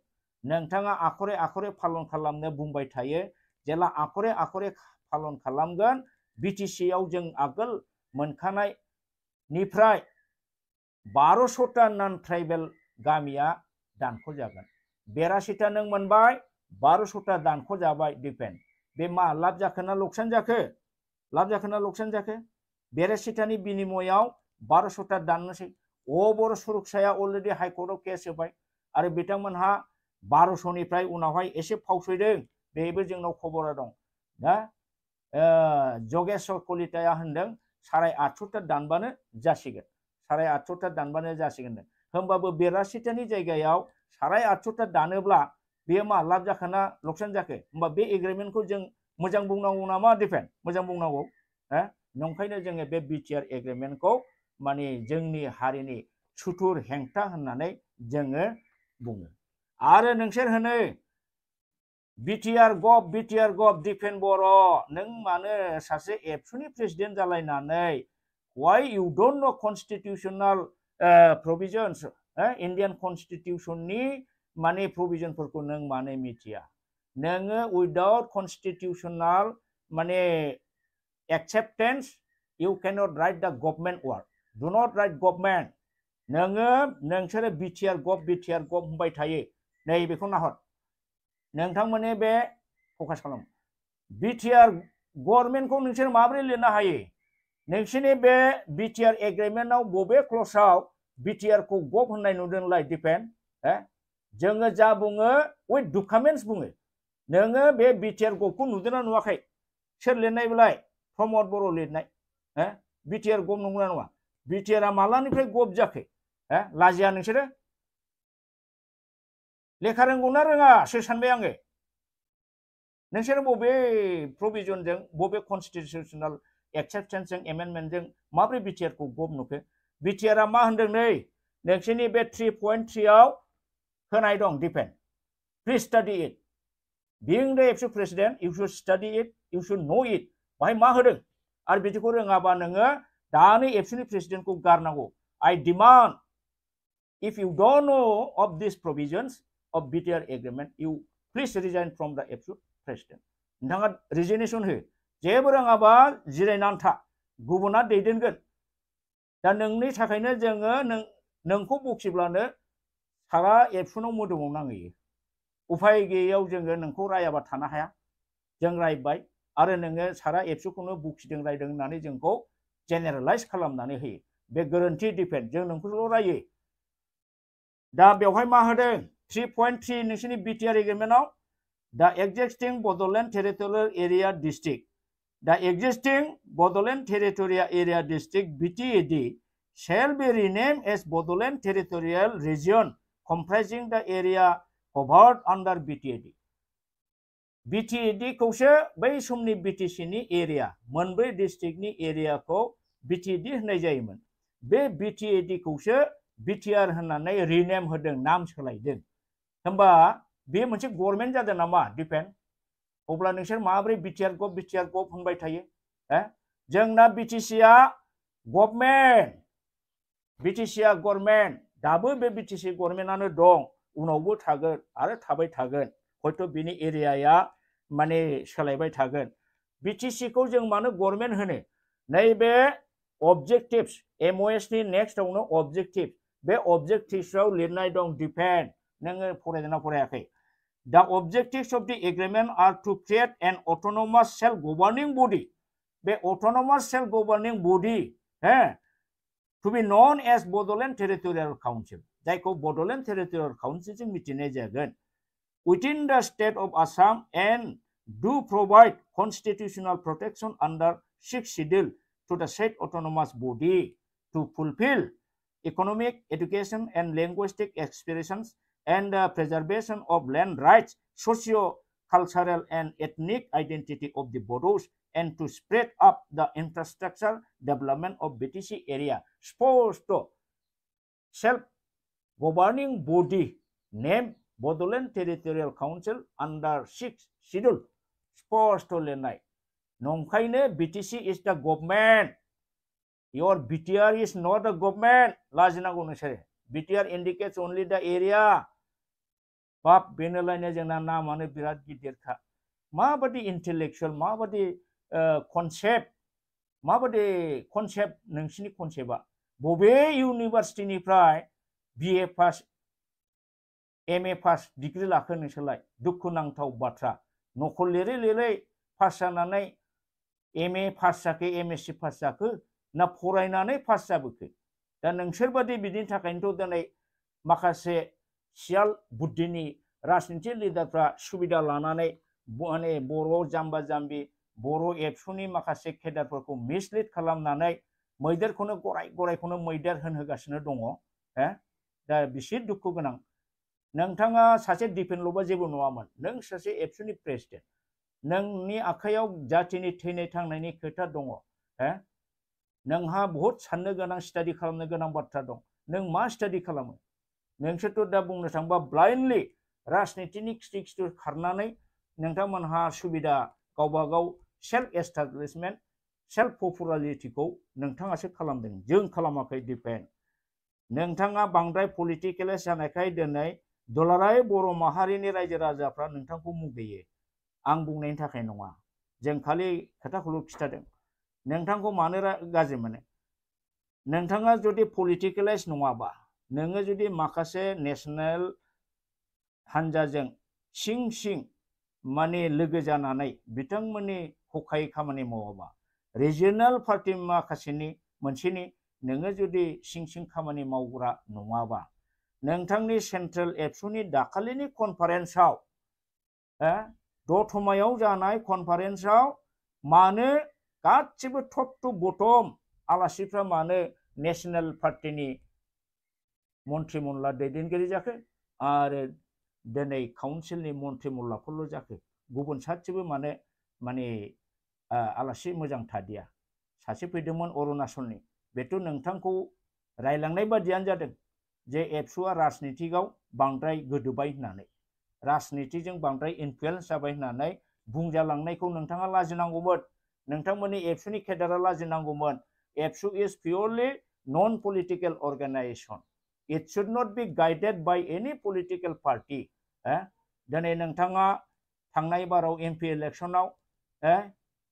नोंथाङा आखरे आखरे पालन खालामनो बुंबाय थायो जेला आखरे आखरे पालन खालामगोन BTC आव जों आगोल मोनखानाय निफ्राय 1200टा नन ट्राइबेल गामिया दानख' जागोन 82टा नों मोनबाय 1200टा दानख' जाबाय डिपेन्ड बे मा लाब जाखो ना लकसान जाखो लाब जाखो ना लकसान जाखो 82टानि बिनिमयाव 1200टा दाननोसै बर' सुरक्षाया अलरेडि हाइकर्टआव केस होबाय आरो बिथांमोनहा 1200 निफ्राय उनावहाय एसे फावसयदों बेबो जोंनाव खबरा दं दा जगेश्वर कलिताया होनदों 850टा दानबानो जासिगोन 850टा दानबानो जासिगोन होमबाबो 82टानि जायगायाव 850टा दानोब्ला बेयो मा लाब जाखोना लकसान जाखो होमबा बे एग्रिमेन्टखौ जों मोजां बुंनांगौ नामा डिफेन्ड मोजां बुंनांगौ नंखायनो जोङो बे BTR एग्रिमेन्टखौ माने जोंनि हारिनि सुथुर हेंथा होननानै जोङो बुङो आरो नोंसोर होनो BTR गभ डिफेन्ड बर' नों मानो सासे एबसुनि प्रेसिडेन्ट जालायनानै why you don't know constitutional provisions Indian constitution नि माने provisionफोरखौ नों माने मिथिया नोङो without constitutional माने acceptance you cannot write the government word do not write government नोङो नोंसोरो BTR गभ होनबाय थायो नै बेखौ नाहर नोंथांमोननि बे फकास खालाम BTR गभर्नमेन्टखौ नोंसोर माबोरै लिरनो हायो नोंसोरनि बे BTR एग्रिमेन्टआव बबे क्लसाव BTR खौ गभ होननाय नुदोंलाय डिपेन्ड जोङो जा बुङो उइथ डकुमेन्टस बुङो नोङो बे BTR गभखौ नुदोंना नुवाखै सोर लिरनाय बेलाय प्रमद बर' लिरनाय BTR गभ नंगौना नङा BTR आ मालानिफ्राय गभ जाखो लाजिया नोंसोरो लेखा रोंगौना रोङा सो सानबाय आङो नोंसोर बबे प्रभिजनजों बबे कन्स्टिटिउसनाल एक्सेप्टेन्सजों एमेन्डमेन्टजों माब्रै BTR खौ गभ नुखो BTR आ मा होनदों नै नोंसोरनि बे 3.3 आव होनाय दं depend please study it being the ABSU president you should study it you should know it बाहाय मा होदों आरो बिदिखौ रोङाबा नोङो दानि एबसुनि प्रेसिडेन्टखौ गारनांगौ I demand if you don't know of these provisions of BTR agreement you please resign from the ABSU president नोंथाङा रिजिगनेसन हो जेबो रोङाबा जिरायनानै था गुबुना दैदेनगोन दा नोंनि थाखायनो जोङो नोंखौ बखिब्लानो सारा एबसुनाव मोदोमाव नाङैयो उफाय गैयैयाव जोङो नोंखौ रायाबा थानो हाया जों रायबाय आरो नोङो सारा एबसुखौनो बखिदों रायदों होननानै जोंखौ जेनेरेलाइज खालामनानै होयो बे गोरोन्थि डिफेन्ड जों नोंखौल' रायो दा बेवहाय मा होदों 3.3 नोंसोरनि BTR एग्रिमेन्टआव दा existing Bodoland territorial area district दा existing Bodoland territorial area district BTAD shall be renamed as Bodoland Territorial Region comprising the area covered under BTAD BTAD खौसो बै समनि BTC नि एरिया मोनब्रै डिस्ट्रिक्टनि एरियाखौ BTAD होननाय जायोमोन बे BTAD खौसो BTR होननानै रिनेम होदों नाम सोलायदों होमबा बे मोनसे गभर्नमेन्ट जादों नामा डिपेन्ड अब्ला नोंसोर माबोरै BTR गभ होनबाय थायो जोंना BTC आ गभर्नमेन्ट BTC आ गभर्नमेन्ट दाबो बे BTC गभर्नमेन्टआनो दं उनावबो थागोन आरो थाबाय थागोन हयथ' बिनि एरियाया माने सोलायबाय थागोन BTC खौ जों मानो गभर्नमेन्ट होनो नैबे अबजेक्टिव्स MOS नि नेक्स्टआवनो अबजेक्टिभ बे अबजेक्टिभ्सआव लिरनाय दं डिपेन्ड नोङो फरायदोंना फरायाखै The objectives of the agreement are to create an autonomous self-governing body बे autonomous self-governing body to be known as Bodoland Territorial Council जायखौ बड'लेण्ड टेरिटरियेल काउन्सिलजों मिथिनाय जागोन within the state of Assam and do provide constitutional protection under 6th schedule to the state autonomous body to fulfill economic, education, and linguistic aspirations and the preservation of land rights, socio-cultural and ethnic identity of the Bodos, and to spread up the infrastructure development of BTC area. Supposed to self-governing body named Bodoland Territorial Council under 6th schedule. Supposed to lenai. Nongkaine BTC is the government. Your BTR is not the government. Lajina gunusare. BTR indicates only the area. Bab benelaine jena namane birat gidir kha. Mabadi intellectual, mabadi concept, mabadi concept nongsini concepta. Bobe university ni prai BA pass MA pass degree लाखो नोंसोरलाय दुखु नांथाव बाथ्रा नखौ लिरै लिरै pass जानानै MA pass जाखो MSc pass जाखो ना फरायनानै पास जाबोखो दा नोंसोर बादि बिदिनि थाखायनोथ' दिनै माखासे सियाल बुद्धिनि राजनिति लिडारफ्रा सुबिदा लानानै माने बर' जाम्बा जाम्बि बर' एबसुनि माखासे केडारफोरखौ मिसलिड खालामनानै मैदेरखौनो गरायखौनो मैदेर होनहोगासिनो दङ दा बिसि दुखु गोनां नोंथाङा सासे डिफेन्डल'बा जेबो नङामोन नों सासे एबसुनि प्रेसिडेन्ट नोंनि आखायाव जातिनि थैनाय थांनायनि खोथा दङ नोंहा बहुत साननो गोनां स्टाडि खालामनो गोनां बाथ्रा दं नों मा स्टाडि खालामो नोंसोरथ' दा बुंनो थाङोबा ब्लाइन्डलि राजनितिनि खिथु खारनानै नोंथांमोनहा सुबिदा गावबा गाव सेल्फ एस्टाब्लिशमेन्ट सेल्फ पपुलारिटिखौ नोंथाङासो खालामदों जों खालामाखै डिपेन्ड नोंथाङा बांद्राय पलिटिकेलाइज जानायखाय दिनै दुलाराय बर' माहारिनि रायजो राजाफ्रा नोंथांखौ मुगैयो आं बुंनायनि थाखाय नङा जों खालि खोथाखौल' खिथादों नोंथांखौ मानो गाज्रि मोनो नोंथाङा जुदि पलिटिकेलाइज नङाबा नोङो जुदि माखासे नेशनेल हान्जाजों सिं माने लोगो जानानै बिथांमोननि हखायै खामानि मावाबा रिजियनेल पार्टि माखासेनि मोनसेनि नोङो जुदि सिं खामानि मावग्रा नङाबा नोंथांनि सेन्ट्रेल एबसुनि दाखालिनि कनफारेन्सआव दतमायाव जानाय कनफारेन्सआव मानो गासिबो टप टु बटम आलासिफ्रा मानो नेशनेल पार्टिनि मन्त्रि मनला दैदेनगिरि जाखो आरो दिनै काउन्सिलनि मन्त्रि मनलाफोरल' जाखो गुबुन सासेबो माने आलासि मोजां थादिया सासे फैदोंमोन अरुणाचलनि बेथ' नोंथांखौ रायलांनाय बादियानो जादों जे एबसुआ राजनितिकआव बांद्राय गोदोबाय होननानै राजनितिजों बांद्राय इनफ्लुयेन्स जाबाय होननानै बुंजालांनायखौ नोंथाङा लाजिनांगौमोन नोंथांमोननि एबसुनि केडारा लाजिनांगौमोन ABSU is purely non political organization it should not be guided by any political party दिनै नोंथाङा थांनाय बाराव MP इलेक्शनाव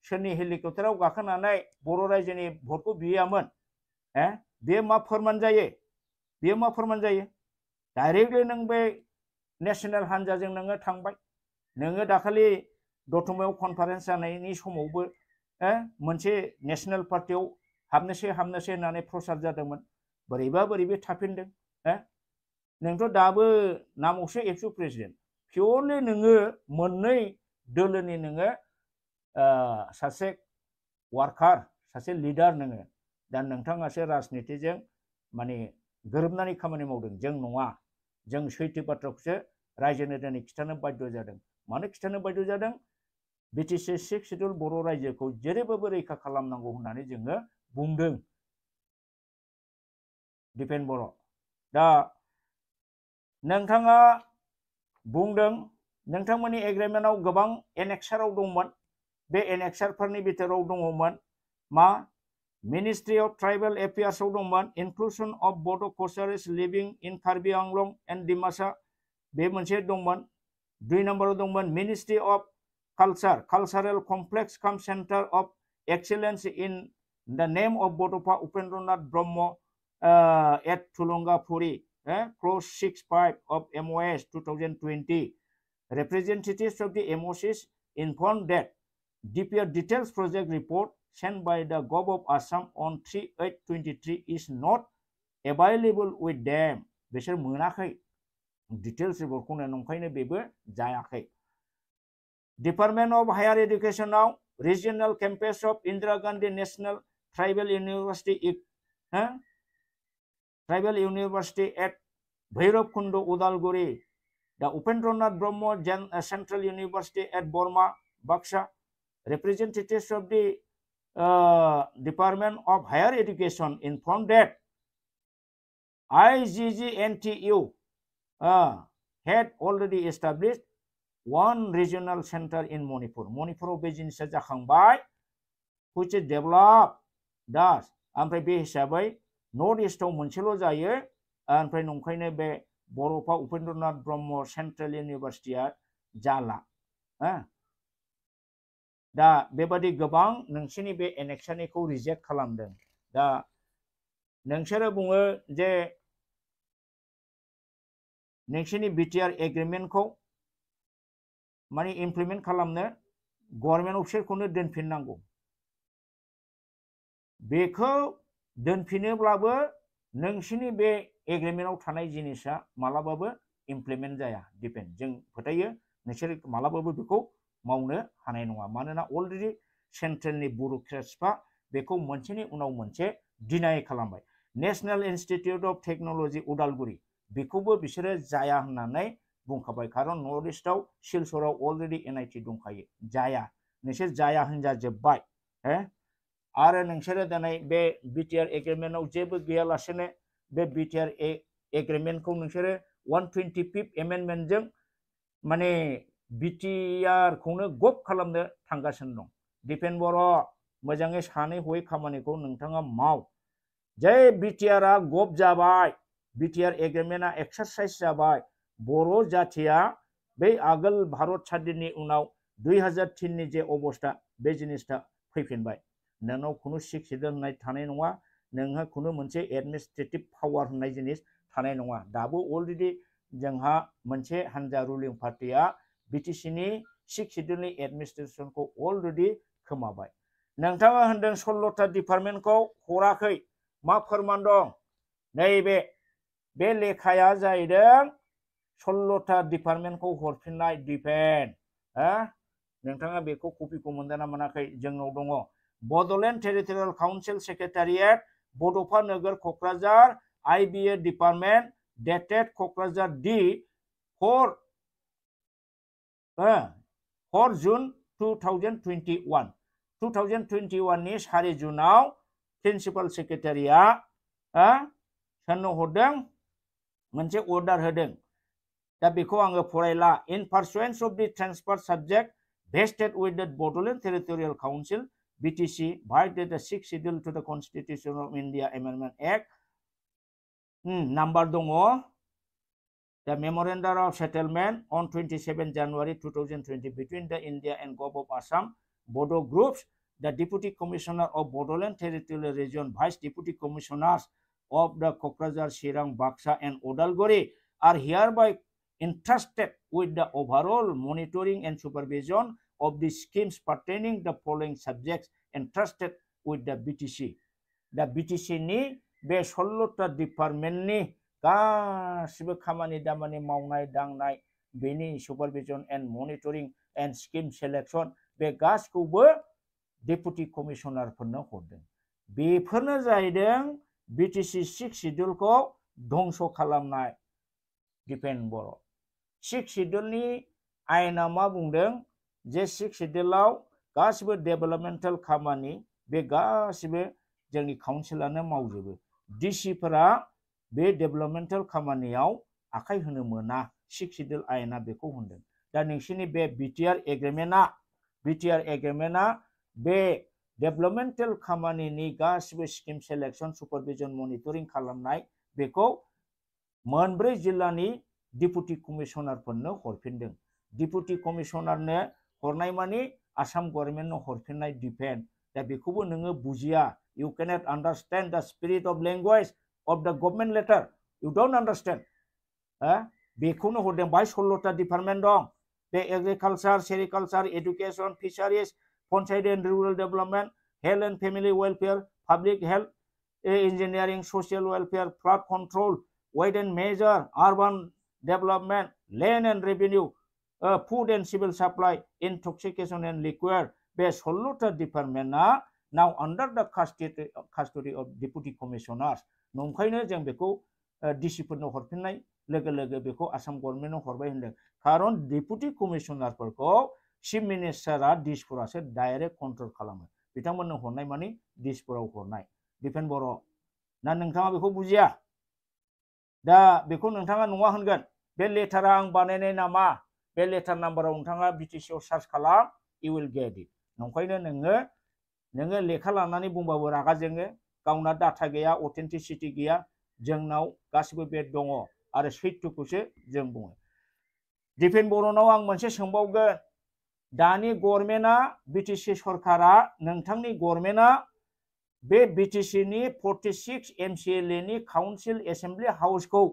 सोरनि हेलिकप्टाराव गाखोनानै बर' रायजोनि भटखौ बियामोन बेयो मा फोरमान जायो डाइरेक्टलि नों बे नेशनेल हान्जाजों नोङो थांबाय नोङो दाखालि दतमायाव कनफारेन्स जानायनि समावबो मोनसे नेशनेल पार्टियाव हाबनोसै होननानै प्रसार जादोंमोन बोरैबा थाफिनदों नोंथ' दाबो नामावसो एबसु प्रेसिडेन्ट पियरलि नोङो मोननै दोलोनि नोङो सासे वार्कार सासे लिडार नोङो दा नोंथाङासो राजनितिजों माने गोरोबनानै खामानि मावदों जों नङा जों सैथो बाथ्राखौसो रायजोनो दिनै खिथानो बाध्य जादों मानो खिथानो बाध्य जादों BTC 6th schedule बर' रायजोखौ जेरैबाबो रैखा खालामनांगौ होननानै जोङो बुंदों दिपेन बर' दा नोंथाङा बुंदों नोंथांमोननि एग्रिमेन्टआव गोबां एनेक्साराव दंमोन बे एनेक्सारफोरनि बिथोराव दङमोन मा Ministry of Tribal Affairs दंमोन inclusion of Bodo Kosaris living in Karbi Anglong and Dimasa बे मोनसे दंमोन 2 नम्बराव दंमोन Ministry of Culture Cultural Complex Come Center of Excellence in the name of Bodopa Upendranath Brahmo at Tulungapuri clause 6.5 of MOS 2020 representatives of the MOCs informed that DPR details project report sent by the Gov of Assam on 3/8/23 is not available with them बिसोर मोनाखै details रिपर्टखौनो नंखायनो बेबो जायाखै department of higher education regional campus of Indira Gandhi national tribal university tribal university at Bhairabkunda Udalguri the Upendranath Brahma central university at Barama Baksa representatives of the Department of Higher Education informed that IGGNTU had already established one regional center in Manipur. Manipur of business जाखांबाय which is developed thus ओमफ्राय बे हिसाबै north इस्टआव मोनसेल' जायो ओमफ्राय नंखायनो बे बर'फा Upendranath Brahma Central इउनिभारसिटिया जाला दा बेबादि गोबां नोंसोरनि बे एनेक्सनखौ रिजेक्ट खालामदों दा नोंसोरो बुङो जे नोंसोरनि बिटिआर एग्रीमेंटखौ माने इमप्लिमेंट खालामनो गभर्नमेन्ट अफिसारखौनो दोनफिननांगौ बेखौ दोनफिनोब्लाबो नोंसोरनि बे एग्रीमेंटआव थानाय जिनिसा मालाबाबो इमप्लिमेंट जाया डिपेंड जों फोथायो नोंसोर मालाबाबो बेखौ मावनो हानाय नङा मानोना अलरेडि सेंट्रेलनि ब्युरोक्रेट्सफ्रा बेखौ मोनसेनि उनाव मोनसे डिनाय खालामबाय national institute of technology Udalguri बेखौबो बिसोरो जाया होननानै बुंखाबाय खारन नर्थ इस्टआव सिलचराव अलरेडि एनआईटी दंखायो जाया नोंसोर जाया होनजाजोब्बाय आरो नोंसोरो दिनै बे बिटिआर एग्रीमेंटआव जेबो गैयालासेनो बे बिटिआर एग्रीमेंटखौ नोंसोरो 125th एमेन्डमेन्टजों माने बिटिआरखौनो गब खालामनो थांगासिनो दं दिपेन बर' मोजाङै सानै हयै खामानिखौ नोंथाङा माव जे बिटिआरआ गब जाबाय बिटिआर एग्रीमेंटआ एक्सारसाइज जाबाय बर' जाथिया बै आगोल भारत स्वाधीननि उनाव 2003 नि जे अबस्था बे जिनिसटा फैफिनबाय नोंनाव खुनु सिक्स सिडुल होननाय थानाय नङा नोंहा खुनु मोनसे एडमिनिस्ट्रेटिभ पावार होननाय जिनिस थानाय नङा दाबो अलरेडि जोंहा मोनसे हानजा रुलिं पार्टिया बिटिसिनि सिक्स सिडुलनि एडमिनिस्ट्रेशनखौ अलरेडि खोमाबाय नोंथाङा होनदों 16टा डिपार्टमेन्टखौ हराखै मा फोरमान दं नैबे बे लेखाया जाहैदों 16टा डिपार्टमेन्टखौ हरफिननाय डिपेंड नोंथाङा बेखौ कपिखौ मोनदोंना मोनाखै जोंनाव दङ बड'लेण्ड टेरिटरियेल काउन्सिल सेक्रेटारियेट बड'फा नोगोर Kokrajhar IBA department dated Kokrajhar D 4 जुन 2021 2021 नि 4 जुनाव प्रिन्सिपाल सेक्रेटारिया सोरनो हरदों मोनसे अर्डार होदों दा बेखौ आङो फरायला इन पारसुएन्स अफ द transfer subject vested with the Bodoland Territorial Council BTC violated the 6th schedule to the Constitution of India Amendment Act number dong the memorandum of settlement on 27 January 2020 between the India and Gov of Assam Bodo groups the Deputy Commissioner of Bodoland Territorial Region Vice Deputy Commissioners of the Kokrajhar, Chirang, Baksa and Udalguri are hereby entrusted with the overall monitoring and supervision of the schemes pertaining the following subjects entrusted with the BTC. The BTC ni be 16टा department ni गासिबो खामानि दामानि मावनाय दांनाय बेनि supervision and monitoring and scheme selection बे गासिखौबो deputy commissioner फोरनो हरदों बेफोरनो जाहैदों BTC 6 schedule को धंस खालामनाय डिपेंड बर' 6 schedule नि आयेना मा बुंदों जे 6 schedule आव गासिबो डेभेलपमेन्टेल खामानि बे गासिबो जोंनि काउन्सिलानो मावजोबो डिसि फोरा बे डेभेलपमेन्टेल खामानियाव आखाय होनो मोना 6 schedule आयेना बेखौ होनदों दा नोंसिनि बे बिटिआर एग्रीमेन्टआ बे डेभेलपमेन्टेल खामानिनि गासिबो स्किम सेलेक्शन सुपारभिजन मनिटरिं खालामनाय बेखौ मोनब्रै जिल्लानि डिपुटि कमिशनारफोरनो हरफिनदों डिपुटि कमिशनारनो हरनाय मानि आसाम गभर्नमेन्टनो हरफिननाय डिपेंड दा बेखौबो नोङो बुजिया you cannot understand the spirit of language of the government letter you don't understand बेखौनो हरदों बाय 16टा डिपार्टमेन्ट दं बे agriculture sericulture education fisheries panchayat and rural development health and family welfare public health engineering social welfare flood control widen measure urban development, land and revenue, food and civil supply, intoxication and liquor बे 16टा डिपार्टमेन्टआ now under the custody of deputy commissioners नंखायनो जों बेखौ डिसिफोरनो हरफिननाय लोगो लोगो बेखौ आसाम गभर्नमेन्टनो हरबाय होनदों खारन डेपुटी कमिशनारफोरखौ चिफ मिनिस्टारा डिसपुरासो डाइरेक्ट कन्ट्रल खालामो बिथांमोननो हरनाय माने डिसपुराव हरनाय दिपेन बर' ना नोंथाङा बेखौ बुजिया दा बेखौ नोंथाङा नङा होनगोन बे लेटारा आं बानायनाय नामा बे लेटार नाम्बाराव नोंथाङा बिटिसिआव सार्च खालाम you will get it नंखायनो नोङो लेखा लानानै बुंबाबो रागा जोङो गावना डाटा गैया अथेन्टिसिटि गैया जोंनाव गासिबो बे दङ आरो सैथोखौसो जों बुङो दिपेन बर'नाव आं मोनसे सोंबावगोन दानि गभर्नमेन्टआ बिटिसि सरकारा नोंथांनि गभर्नमेन्टआ बे बिटिसिनि 46 एमसिएलए नि काउन्सिल एसेम्बलि हाउसखौ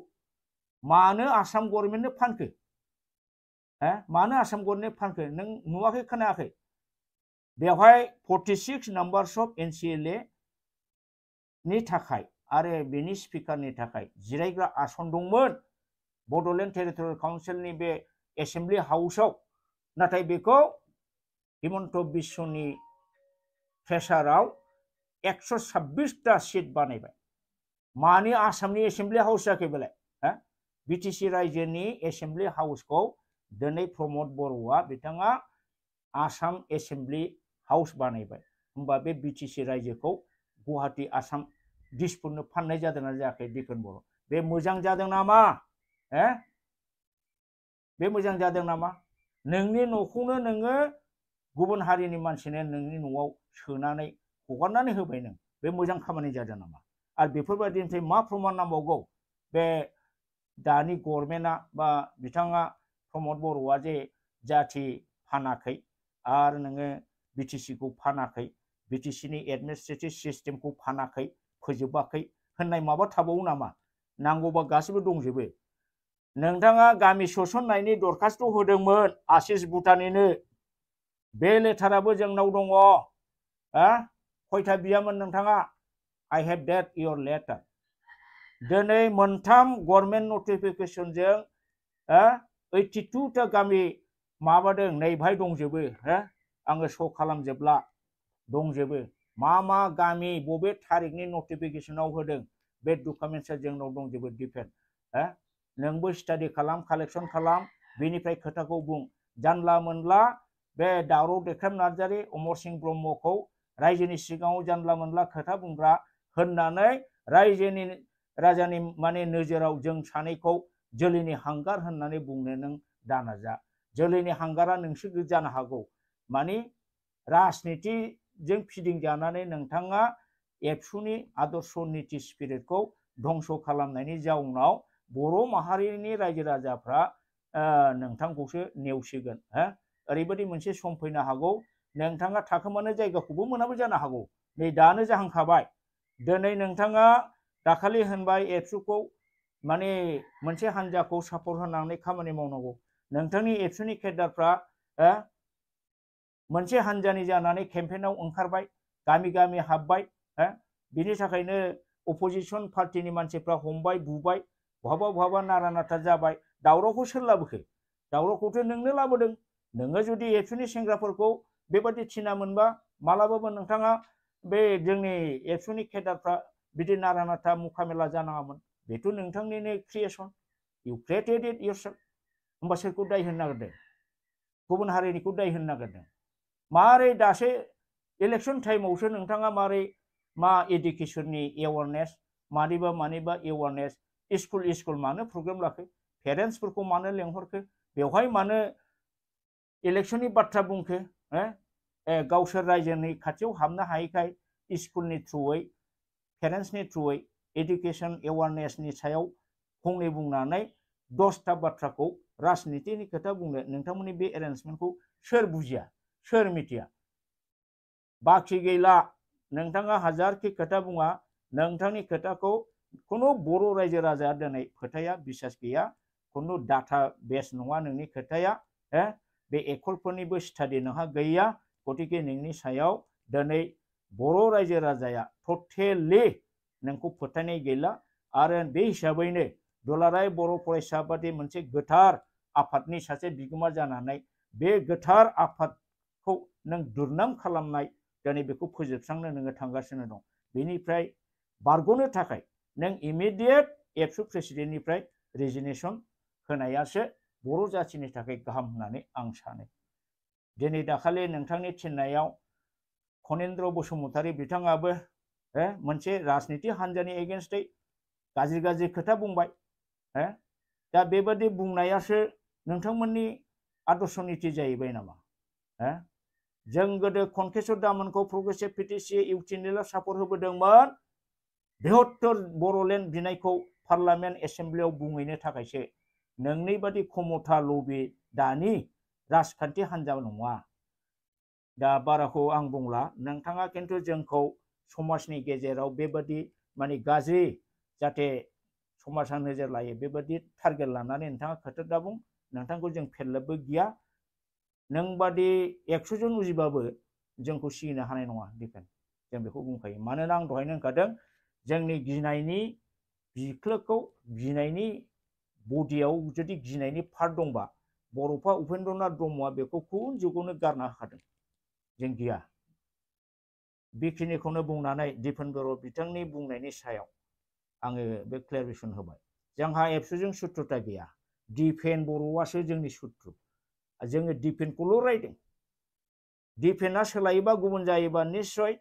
मानो आसाम गभर्नमेन्टनो फानखो मानो आसाम गभर्नमेन्टनो फानखो नों नुवाखै खोनायाखै बेवहाय 46 नाम्बार्स अफ एनसिएलए नि थाखाय आरो बेनि स्पिकारनि थाखाय जिरायग्रा आसन दंमोन बड'लेण्ड टेरिटरियेल काउन्सिलनि बे एसेम्बलि हाउसआव नाथाय बेखौ हिमन्त बिश्वनि प्रेसाराव 126टा सिट बानायबाय मानि आसामनि एसेम्बलि हाउस जाखै बेलाय बिटिसि रायजोनि एसेम्बलि हाउसखौ दिनै प्रमद बर'आ बिथाङा आसाम एसेम्बलि हाउस बानायबाय होमबा बे बिटिसि रायजोखौ गुवाहाटी आसाम दिसपुरनो फाननाय जादोंना जायाखै दिपेन बर' बे मोजां जादों नामा बे मोजां जादों नामा नोंनि न'खौनो नोङो गुबुन हारिनि मानसिनो नोंनि न'आव सोनानै हगारनानै होबाय नों बे मोजां खामानि जादों नामा आरो बेफोरबायदिनिफ्राय मा प्रमान नांबावगौ बे दानि गभर्नमेन्टआ बा बिथाङा प्रमद बर'आ जे जाथि फानाखै आरो नोङो बिटिसिखौ फानाखै बिटिसिनि एडमिनिस्ट्रेटिभ सिस्टेमखौ फानाखै फोजोबाखै होननाय माबा थाबावो नामा नांगौबा गासिबो दंजोबो नोंथाङा गामि सोसननायनि दरखास्त होदोंमोन आशिष भुटानिनो बे लेटाराबो जोंनाव दङ खयथा बियामोन नोंथाङा I have that your letter दिनै मोनथाम गभर्नमेन्ट नटिफिकेशनजों 82टा गामि माबादों नैभाय दंजोबो आङो श' खालामजोबला दंजोबो मा गामि बबे थारिखनि नटिफिकेशनाव होदों बे डकुमेन्ट्सआ जोंनाव दंजोबो दिपेन नोंबो स्टाडि खालाम कालेक्शन खालाम बेनिफ्राय खोथाखौ बुं जानला मोनला बे दावराव देख्रेब नार्जारि अमर सिंह ब्रह्मखौ रायजोनि सिगाङाव जानला मोनला खोथा बुंग्रा होननानै रायजोनि राजानि माने नोजोराव जों सानैखौ जोलैनि हांगार होननानै बुंनो नों दानाजा जोलैनि हांगारा नोंसो जानो हागौ माने राजनितिजों फिदिंजानानै नोंथाङा एबसुनि आदर्श नीति स्पिरिटखौ धंस खालामनायनि जाउनाव बर' माहारिनि रायजो राजाफ्रा नोंथांखौसो नेवसिगोन ओरैबायदि मोनसे सम फैनो हागौ नोंथाङा थाखोमानो जायगाखौबो मोनाबो जानो हागौ नै दानो जाहांखाबाय दिनै नोंथाङा दाखालि होनबाय एबसुखौ माने मोनसे हान्जाखौ सापर्ट होनानै खामानि मावनांगौ नोंथांनि एबसुनि केडारफ्रा मोनसे हान्जानि जानानै केम्पेइनाव ओंखारबाय गामि गामि हाबबाय बिनि थाखायनो अपोजिशन पार्टिनि मानसिफ्रा हमबाय बुबाय बहाबा बहाबा नारा नाथा जाबाय दावरावखौ सोर लाबोखो दावरावखौथ' नोंनो लाबोदों नोङो जुदि एबसुनि सेंग्राफोरखौ बेबादि थिनामोनबा मालाबाबो नोंथाङा बे जोंनि एबसुनि केडारफ्रा बिदि नारा नाथा मुखामेला जानाङामोन बेथ' नोंथांनिनो creation you created it yourself होमबा सोरखौ दाय होनो नागिरदों गुबुन हारिनिखौ दाय होनो नागिरदों मारै दासो इलेक्शन टाइमावसो नोंथाङा मारै मा एडुकेशननि एवारनेस मानिबा एवारनेस स्कुल मानो प्रग्राम लाखो पेरेन्ट्सफोरखौ मानो लेंहरखो बेवहाय मानो इलेक्शननि बाथ्रा बुंखो गावसोर रायजोनि खाथियाव हाबनो हायैखाय स्कुलनि थ्रुयै पेरेन्ट्सनि थ्रुयै एडुकेशन एवारनेसनि सायाव फंनै बुंनानै 10टा बाथ्राखौ राजनितिनि खोथा बुंनो नोंथांमोननि बे एरेन्जमेन्टखौ सोर बुजिया सोर मिथिया बाखि गैला नोंथाङा हाजारखि खोथा बुङा नोंथांनि खोथाखौ खुनु बर' रायजो राजाया दिनै फोथाया बिसास गैया खुनु डाटा बेस नङा नोंनि खोथाया बे एकलफोरनिबो स्टाडि नोंहा गैया गतिके नोंनि सायाव दिनै बर' रायजो राजाया टटेलि नोंखौ फोथायनाय गैला आरो बे हिसाबैनो दुलाराय बर' फरायसा बादि मोनसे गोथार आफादनि सासे बिगोमा जानानै बे गोथार आफादखौ नों दुरनाम खालामनाय दिनै बेखौ फोजोबस्रांनो नोङो थांगासिनो दं। बेनिफ्राय बारग'नो थाखाय नों इमिडियेट एबसु प्रेसिडेन्टनिफ्राय रेजिगनेसन होनायासो बर' जाथिनि थाखाय गाहाम होननानै आं सानो। दिनै दाखालि नोंथांनि थिननायाव खनेन्द्र बसुमतारी बिथाङाबो मोनसे राजनिति हान्जानि एगेन्स्टै गाज्रि गाज्रि खोथा बुंबाय। दा बेबादि बुंनायासो नोंथांमोननि आदर्श नीति जाहैबाय नामा? जों गोदो खनकेसर दामोनखौ प्रग्रेसिभ पिटिसि इउटिएनएलआव सापर्ट होबोदोंमोन बृहत्तर बर'लेण्ड बिनायखौ पार्लामेन्ट एसेम्ब्लियाव बुंहैनो थाखायसो। नोंनि बादि खमथा लबि दानि राजखान्थि हान्जा नङा। दा बाराखौ आं बुंला, नोंथाङा खिन्थु जोंखौ समाजनि गेजेराव बेबादि माने गाज्रि जाहाथे समाजा नोजोर लायो बेबादि टारगेट लानानै नोंथाङा खोथा दा बुं। नोंथांखौ जों फेरलेबबो गिया। नों बादि 100 जन उजिबाबो जोंखौ सिगिनो हानाय नङा डिफेन्स, जों बेखौ बुंखायो। मानोना आं दहायनो होनखादों जोंनि गिनायनि बिख्लोखौ, गिनायनि बडियाव जुदि गिनायनि पार्ट दंबा बर'फा उपेन्द्रनाथ ब्रह्मआ बेखौ खुन जुगावनो गारना होखादों। जों गिया। बेखिनिखौनो बुंनानै दिपेन बर' बिथांनि बुंनायनि सायाव आङो बे क्लेरिफिकेसन होबाय। जोंहा एबसुजों सुथ्रुता गैया, दिपेन बर'आसो जोंनि सुथ्रु। जोङो दिपेनखौल' रायदों। दिपेनआ सोलायोबा गुबुन जायोबा निस्सय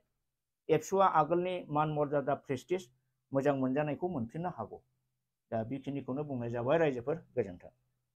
एबसुआ आगोलनि मान मर्यादा प्रेस्टिज मोजां मोनजानायखौ मोनफिननो हागौ। दा बेखिनिखौनो बुंनाय जाबाय रायजोफोर, गोजोन्थों।